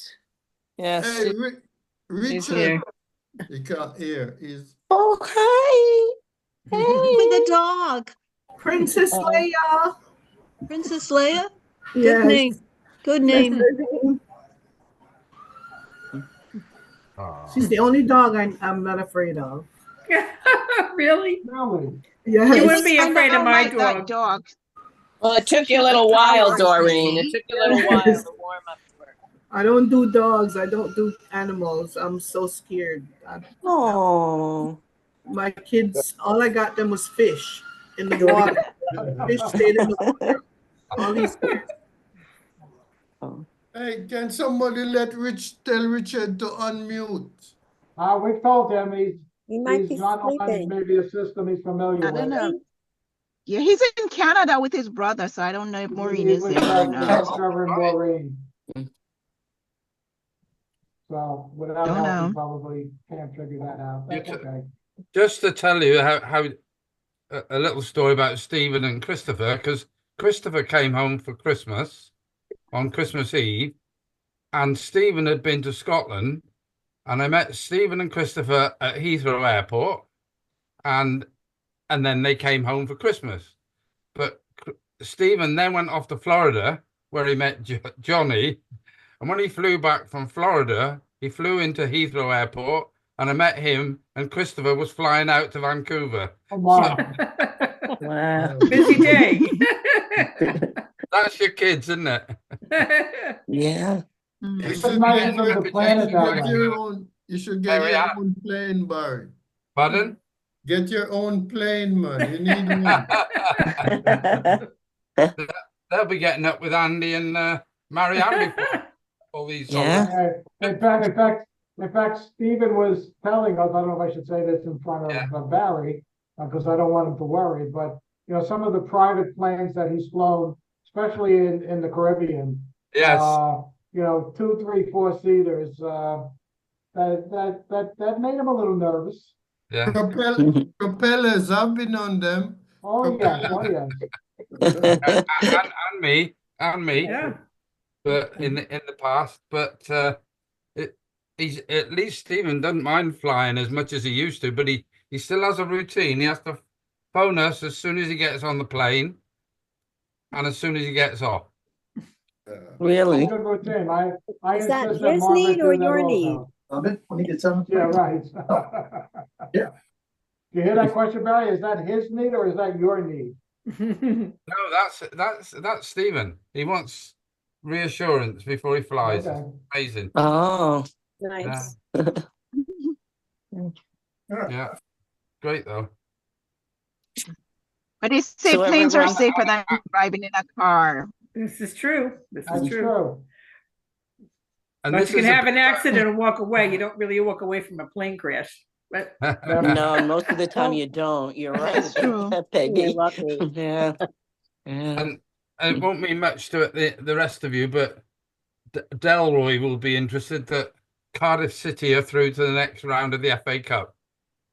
Yes. hey, She's Richard, here. he can't hear. He's Oh, hi. With Hey. the dog, Princess Leia. Princess Leia. Good Yes. name. Good name. She's the only dog I'm not afraid of. Really? Really? Yes. You wouldn't be afraid of my like that dog. dog. Well, it took you a little while, Doreen. It took you a little while to warm up to her. I don't do dogs. I don't do animals. I'm so scared. Oh. My kids, all I got them was fish in the water. Fish stayed in the water. All these years. hey, can somebody tell Richard to unmute? We've told him He might be he's not on sleeping. maybe a system he's familiar I don't with. know. Yeah, he's in Canada with his brother, so I don't know if Maureen He's is with there or not. Trevor and Maureen. So without Don't help, know. he probably can't figure that out. That's okay. Just to tell you how a little story about Stephen and Christopher, because Christopher came home for Christmas on Christmas Eve, and Stephen had been to Scotland, and I met Stephen and Christopher at Heathrow Airport, and then they came home for Christmas. But Stephen then went off to Florida, where he met Johnny, and when he flew back from Florida, he flew into Heathrow Airport, and I met him, and Christopher was flying out to Vancouver. Come on. Wow. Busy day. That's your kids, isn't it? Yeah. You It's should not get even your, the planet that way. you should get Barry, your own plane, Barry. Pardon? Get your own plane, man. You need one. They'll be getting up with Andy and Marianne before all these Yeah. songs. In fact, Stephen was telling us, I don't know if I should say this in front of Barry, because I don't want him to worry, but some of the private planes that he's flown, especially in the Caribbean. Yes. 2, 3, 4 seaters. That made him a little nervous. Yeah. Propellers, I've been on them. Oh yes. and me. Yeah. But in the past, but he's at least Stephen doesn't mind flying as much as he used to, but he still has a routine. He has to phone us as soon as he gets on the plane and as soon as he gets off. Really? Good routine. I Is that insist his Margaret need or do that your also. need? Yeah, right. Yeah. You hear that question, Barry? Is that his need or is that your need? No, that's Stephen. He wants reassurance before he flies. Okay. It's amazing. Oh. Nice. Yeah. Great though. But they say So planes are everyone- safer than driving in a car. This is true. This That's is true. true. And But this you can is have an accident and walk away. You don't really walk away from a plane crash. But No, most of the time you don't. You're right. That's true. Peggy. You're lucky. Yeah. Yeah. And it won't mean much to the rest of you, but Delroy will be interested that Cardiff City are through to the next round of the FA Cup.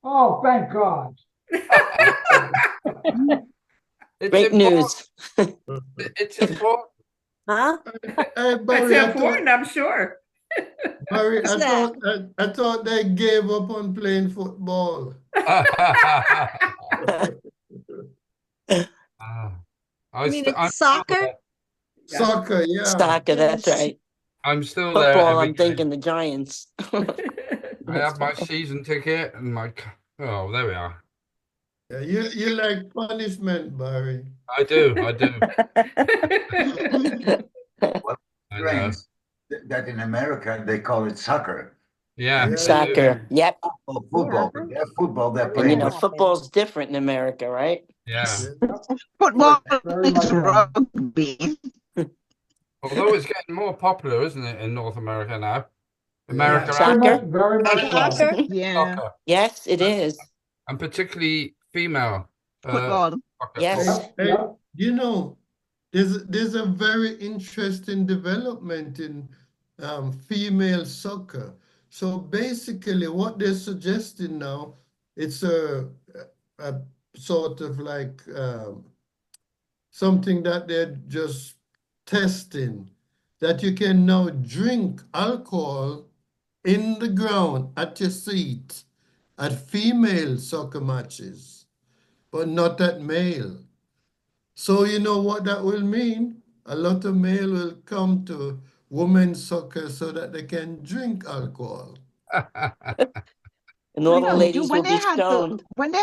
Oh, thank God. It's Great important. news. It's important. Huh? Hey, Barry, That's important, I'm sure. Barry, What's that? I thought they gave up on playing football. I mean, it's soccer. Soccer, yeah. Soccer, that's right. I'm still there Football, every I'm day. thinking the Giants. I have my season ticket and my. Oh, there we are. Yeah, you like punishment, Barry. I do. Well, I know. strange that in America they call it soccer. Yeah. Soccer, yep. Oh, football. They're football. They're And playing. you know, with- football's different in America, right? Yeah. Football Very is much so. rugby. Although it's getting more popular, isn't it, in North America now? America Very and much, very much so. Soccer? Yeah. soccer, Yes, it is. and particularly female Football. soccer. Yes. Hey, you know, there's a very interesting development in female soccer. So basically, what they're suggesting now, it's a sort of like something that they're just testing, that you can now drink alcohol in the ground at your seat at female soccer matches, but not at male. So you know what that will mean? A lot of male will come to women's soccer so that they can drink alcohol. And all the When ladies will they be had stoned. when they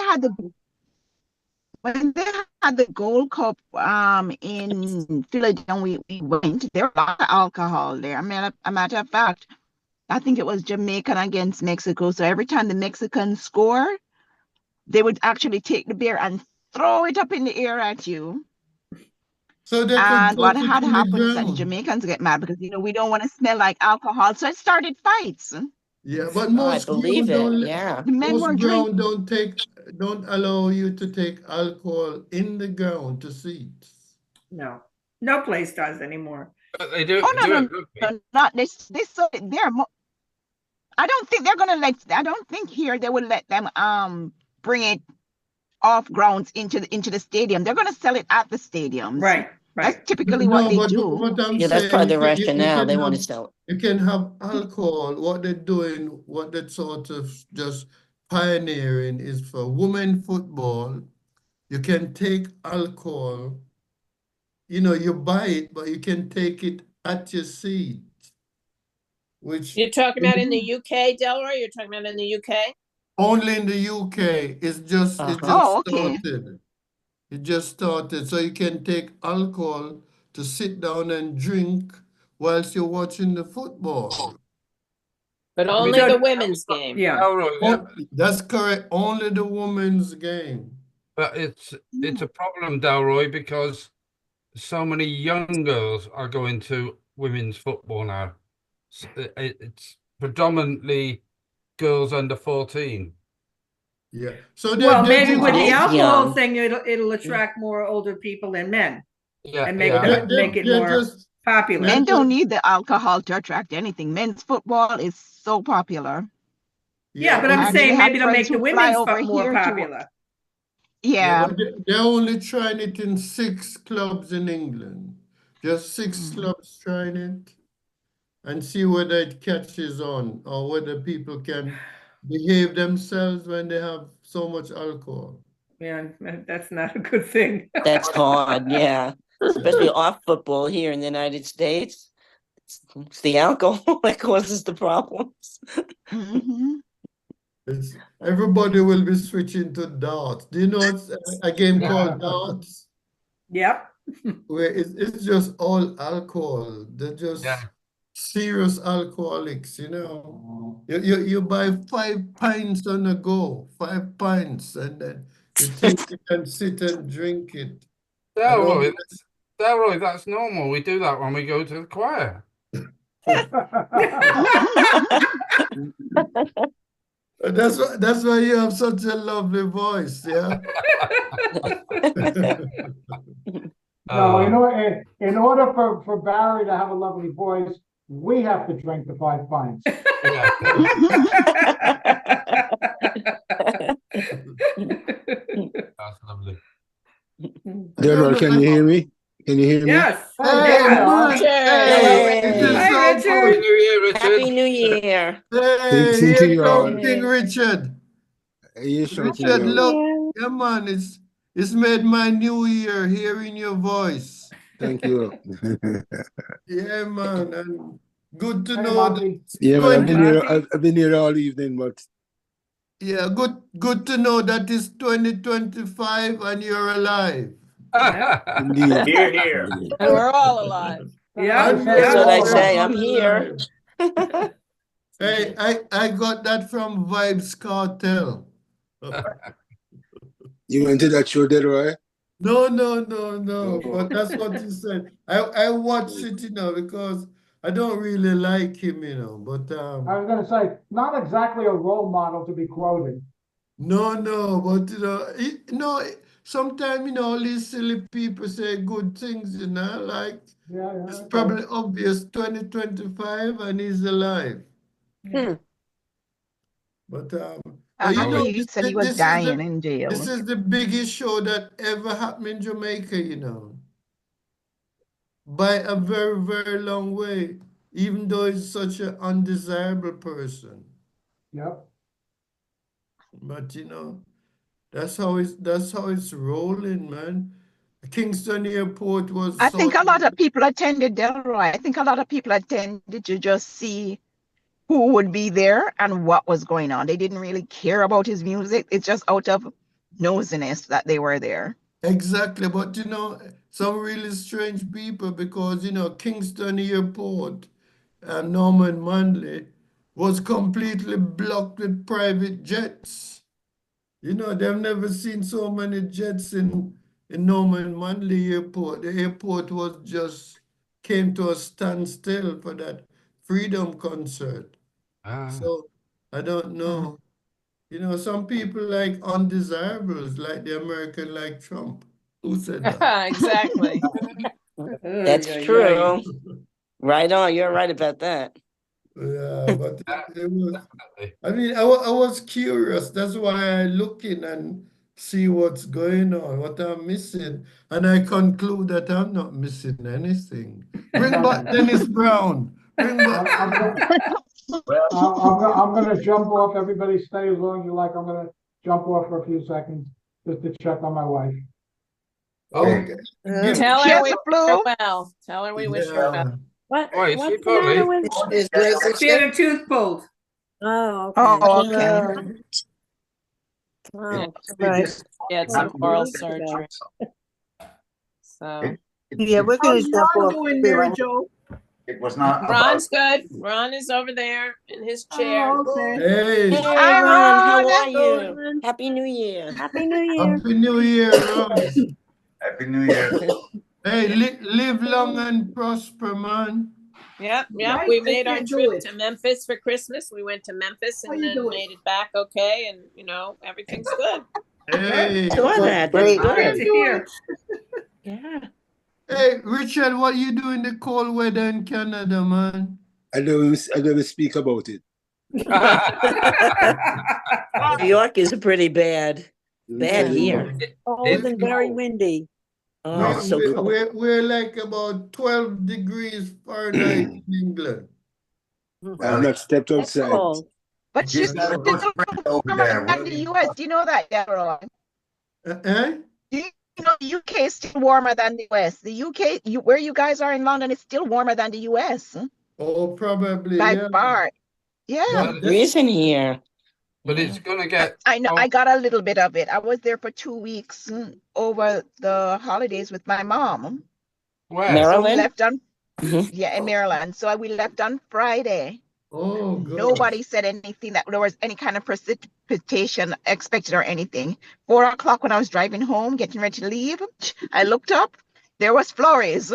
had the Gold Cup in Philadelphia, we went. There was a lot of alcohol there. I mean, a matter of fact, I think it was Jamaica against Mexico. So every time the Mexicans score, they would actually take the beer and throw it up in the air at you. So they And could what put it had in the happened is that the ground. Jamaicans get mad because we don't want to smell like alcohol. So it started fights. Yeah, but I most believe ground it, don't yeah. The men were most drinking. ground don't allow you to take alcohol in the ground to seats. No, no place does anymore. But they do. Oh no, do no, it no, not this. They're more. I don't think they're gonna let. I don't think here they will let them bring it off grounds into the stadium. They're gonna sell it at the stadiums. Right. That's typically what No, they but do. what I'm Yeah, that's saying, part of the you rationale. can They want to have sell it. you can have alcohol. What they're doing, what they're sort of just pioneering is for women football. You can take alcohol. You know, you buy it, but you can take it at your seat. Which You're talking about in the UK, Delroy? You're talking about in the UK? only in the UK. It just Oh, okay. started. It just started. So you can take alcohol to sit down and drink whilst you're watching the football. But only the women's game. Yeah. Oh, that's correct. Only the women's game. But it's a problem, Delroy, because so many young girls are going to women's football now. It's predominantly girls under 14. Yeah. So Well, maybe with the It is alcohol young. thing, it'll attract more older people than men, Yeah, and make yeah. make it more popular. Men don't need the alcohol to attract anything. Men's football is so popular. Yeah, but I'm I saying actually have maybe they'll friends make the who fly women's over more here to- popular. Yeah. but they're only trying it in 6 clubs in England. Just 6 clubs trying it, and see whether it catches on or whether people can behave themselves when they have so much alcohol. Yeah, that's not a good thing. That's hard, yeah. Especially off football here in the United States. It's the alcohol that causes the problems. Everybody will be switching to darts. Do you know it's a game called darts? Yep. Where it's just all alcohol. They're just serious alcoholics, you know. You buy 5 pints on a go, 5 pints, and then you think you can sit and drink it. Delroy, that's normal. We do that when we go to the choir. That's why you have such a lovely voice, yeah. No, in order for Barry to have a lovely voice, we have to drink the 5 pints. That's lovely. Delroy, can you hear me? Can you hear me? Yes. Hey, man. Richard. Hey, it is Hi, so Richard. Happy good. New Year, Richard. Happy New Year. Hey, Same to here you comes all. King Richard. Yes, sir, to Richard, you all. look, yeah, man, it's made my new year hearing your voice. Thank you. Yeah, man, and good to Hey, know that Monty. it's Yeah, man, 20. I've been here all evening, but Yeah, good to know that it's 2025 and you're alive. indeed. Here, here. And we're all alive. Yeah. And That's what I we're say. all I'm here. alive. Hey, I got that from Vibes Cartel. You went to that show, Delroy? No, but that's what you said. I watched it, because I don't really like him, but I was going to say, not exactly a role model to be quoted. no, but sometimes all these silly people say good things, like it's probably obvious 2025 and he's alive. But He said he was dying in jail. this is the biggest show that ever happened in Jamaica, by a very, very long way, even though he's such an undesirable person. Yep. But that's how it's rolling, man. Kingston Airport was. I think a lot of people attended, Delroy. I think a lot of people attended to just see who would be there and what was going on. They didn't really care about his music. It's just out of nosiness that they were there. Exactly, but some really strange people, because Kingston Airport and Norman Manley was completely blocked with private jets. They've never seen so many jets in Norman Manley Airport. The airport came to a standstill for that Freedom concert. So I don't know. Some people like undesirables, like the American like Trump. Who said that? Exactly. That's true. Right on. You're right about that. Yeah, but it was. I mean, I was curious. That's why I look in and see what's going on, what I'm missing, and I conclude that I'm not missing anything. Bring back Dennis Brown. Bring back. I'm going to jump off. Everybody stay as long as you like. I'm going to jump off for a few seconds just to check on my wife. Okay. Tell her we wish her well. Tell her we wish her well. What? Why, is What's she the matter poorly? with? She had a tooth pulled. Oh, okay. Oh, okay. Oh, She right. just had some oral surgery. So Yeah, we're gonna jump off. doing, Mary Jo? It was not Ron's good. Ron is over there in his chair. Oh, okay. Hey, Hey, Hi, Ron. How Ron. are you? Happy New Year. Happy New Year. Happy New Year, Ron. Happy New Year. Hey, live long and prosper, man. Yep. Right, We I made our can't do trip it. to Memphis for Christmas. We went to Memphis How and you then doing? made it back okay, and everything's good. Hey, Saw that. That's Great. Good good. to hear. Yeah. hey, Richard, what you do in the cold weather in Canada, man? I don't even speak about it. New York is pretty bad. Bad here. Cold and very windy. Oh, it's so cold. We're like about 12 degrees Fahrenheit in England. I've not stepped That's outside. cold. But you Yeah. still Over there. warmer than the US. Do you know that, Delroy? Eh? You know, the UK is still warmer than the US. The UK, where you guys are in London, is still warmer than the US. Oh, probably, By yeah. far. Yeah. But Freezing here. But it's gonna get. I know. I got a little bit of it. I was there for 2 weeks over the holidays with my mom. Where? So we Maryland? left on, Mhm. yeah, in Maryland. So we left on Friday. oh, God. Nobody said anything that there was any kind of precipitation expected or anything. 4 o'clock when I was driving home, getting ready to leave, I looked up, there was flurries.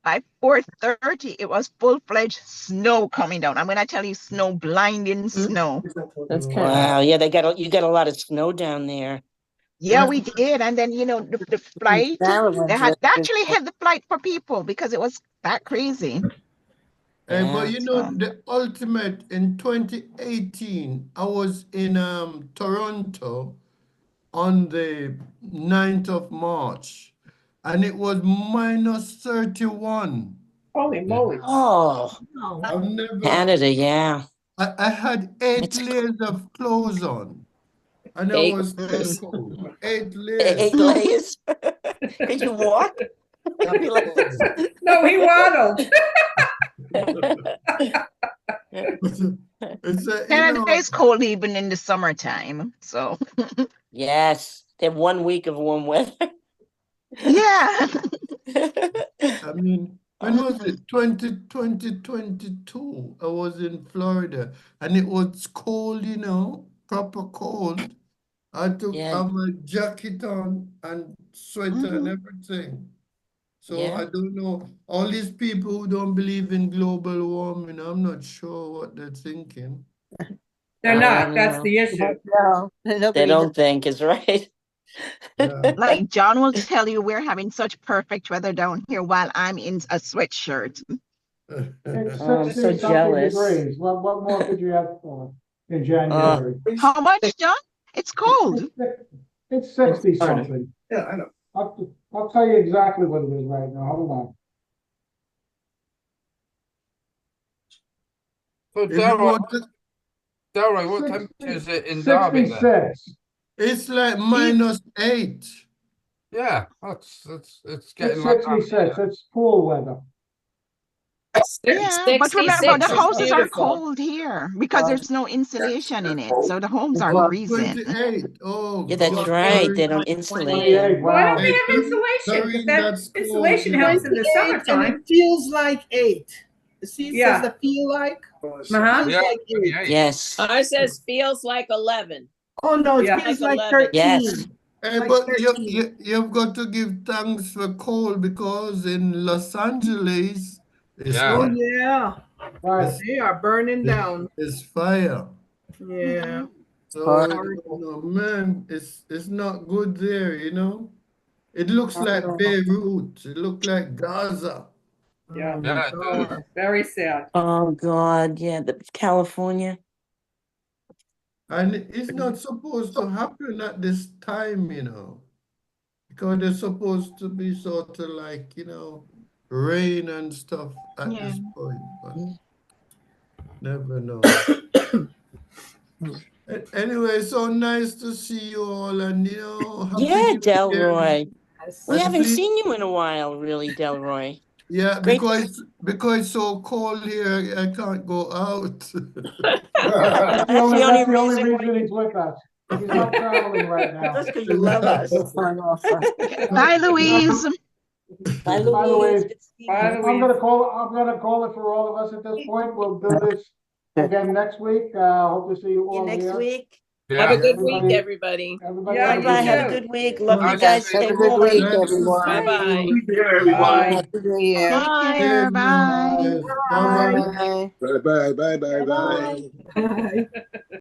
By 4:30, it was full-fledged snow coming down. And when I tell you snow, blinding snow. That's kind Wow. Yeah, you got a lot of snow down there. Yeah, we did. And then, you know, the flight, they had Maryland's actually had the flight for people because it was that crazy. But you know, So, the ultimate in 2018, I was in Toronto on the 9th of March, and it was minus 31. Holy moly. Oh, I've never, Canada, yeah. I had 8 It's layers of clothes on, and I Eight. was still cold. 8 layers. 8 layers. Could you walk? Be like this. No, he waddled. It's you Canada know, is cold even in the summertime. So, Yes, they have 1 week of warm weather. yeah. I mean, when was it? 2022. I was in Florida, and it was cold, you know, proper cold. I took Yeah. have my jacket on and sweater and everything. So Yeah. I don't know. All these people who don't believe in global warming, I'm not sure what they're thinking. They're I not. don't That's know. the issue. No, They nobody don't think it's right. Like John will tell you, we're having such perfect weather down here while I'm in a sweatshirt. It's Oh, I'm 60 so something jealous. degrees. What more could you have for in January? How much, John? It's cold. It's 60 something. Yeah, I know. I'll tell you exactly what it is right now. Hold on. So If you want to, Delroy, what temperature is it in Derby then? 66. it's like -8. Yeah, it's getting It's like that 66. here. It's cool weather. Yeah, but remember, the 66 is houses are beautiful. cold here because there's no insulation in it. So the homes are freezing. 28. Oh, Yeah, that's God, right. sorry. They don't insulate 28. them. Why don't Wow. they Hey, have insulation? Because Doreen, that that's cold, insulation you know. helps in the 28 and summertime. it feels like 8. See, it Yeah. says the feel like. Uh-huh. Feels Yeah, like 8. 28. Yes. Ours says feels like 11. Oh no, it Yeah. feels Like like 11. 13. Yes. Hey, Like but 13. you've got to give thanks for cold because in Los Angeles, it's Yeah. Oh hot. yeah, Right. they are burning down. It's fire. Yeah. So, Horrible. man, it's not good there, you know. It looks like Beirut. It looks like Gaza. Yeah. Yeah, it does. Very sad. Oh God, yeah, the California. And it's not supposed to happen at this time, you know, because there's supposed to be sort of like, you know, rain and stuff at Yeah. this point, but never know. Anyway, so nice to see you all, and you know, happy Yeah, New Year. Delroy. We And haven't please, seen you in a while, really, Delroy. yeah, Great. because it's so cold here, I can't go out. That's the only reason he's with us. He's not traveling right now. That's because you love us. Bye, Louise. Bye, By the way, Louise. Bye, I'm gonna call it for all of us at this point. We'll do this again next week. Hope to see you all Next here. week. Have a Yeah. good week, everybody. Everybody Yeah, have a you good Bye. Have a too. good week. Love you Nice guys. to see Stay you. Have a good warm. week, Nice to everyone. see Bye-bye. you. everyone. Happy New Year. Take Bye. care. Bye. Bye. Bye. Bye. Bye bye bye bye bye. Bye. Bye.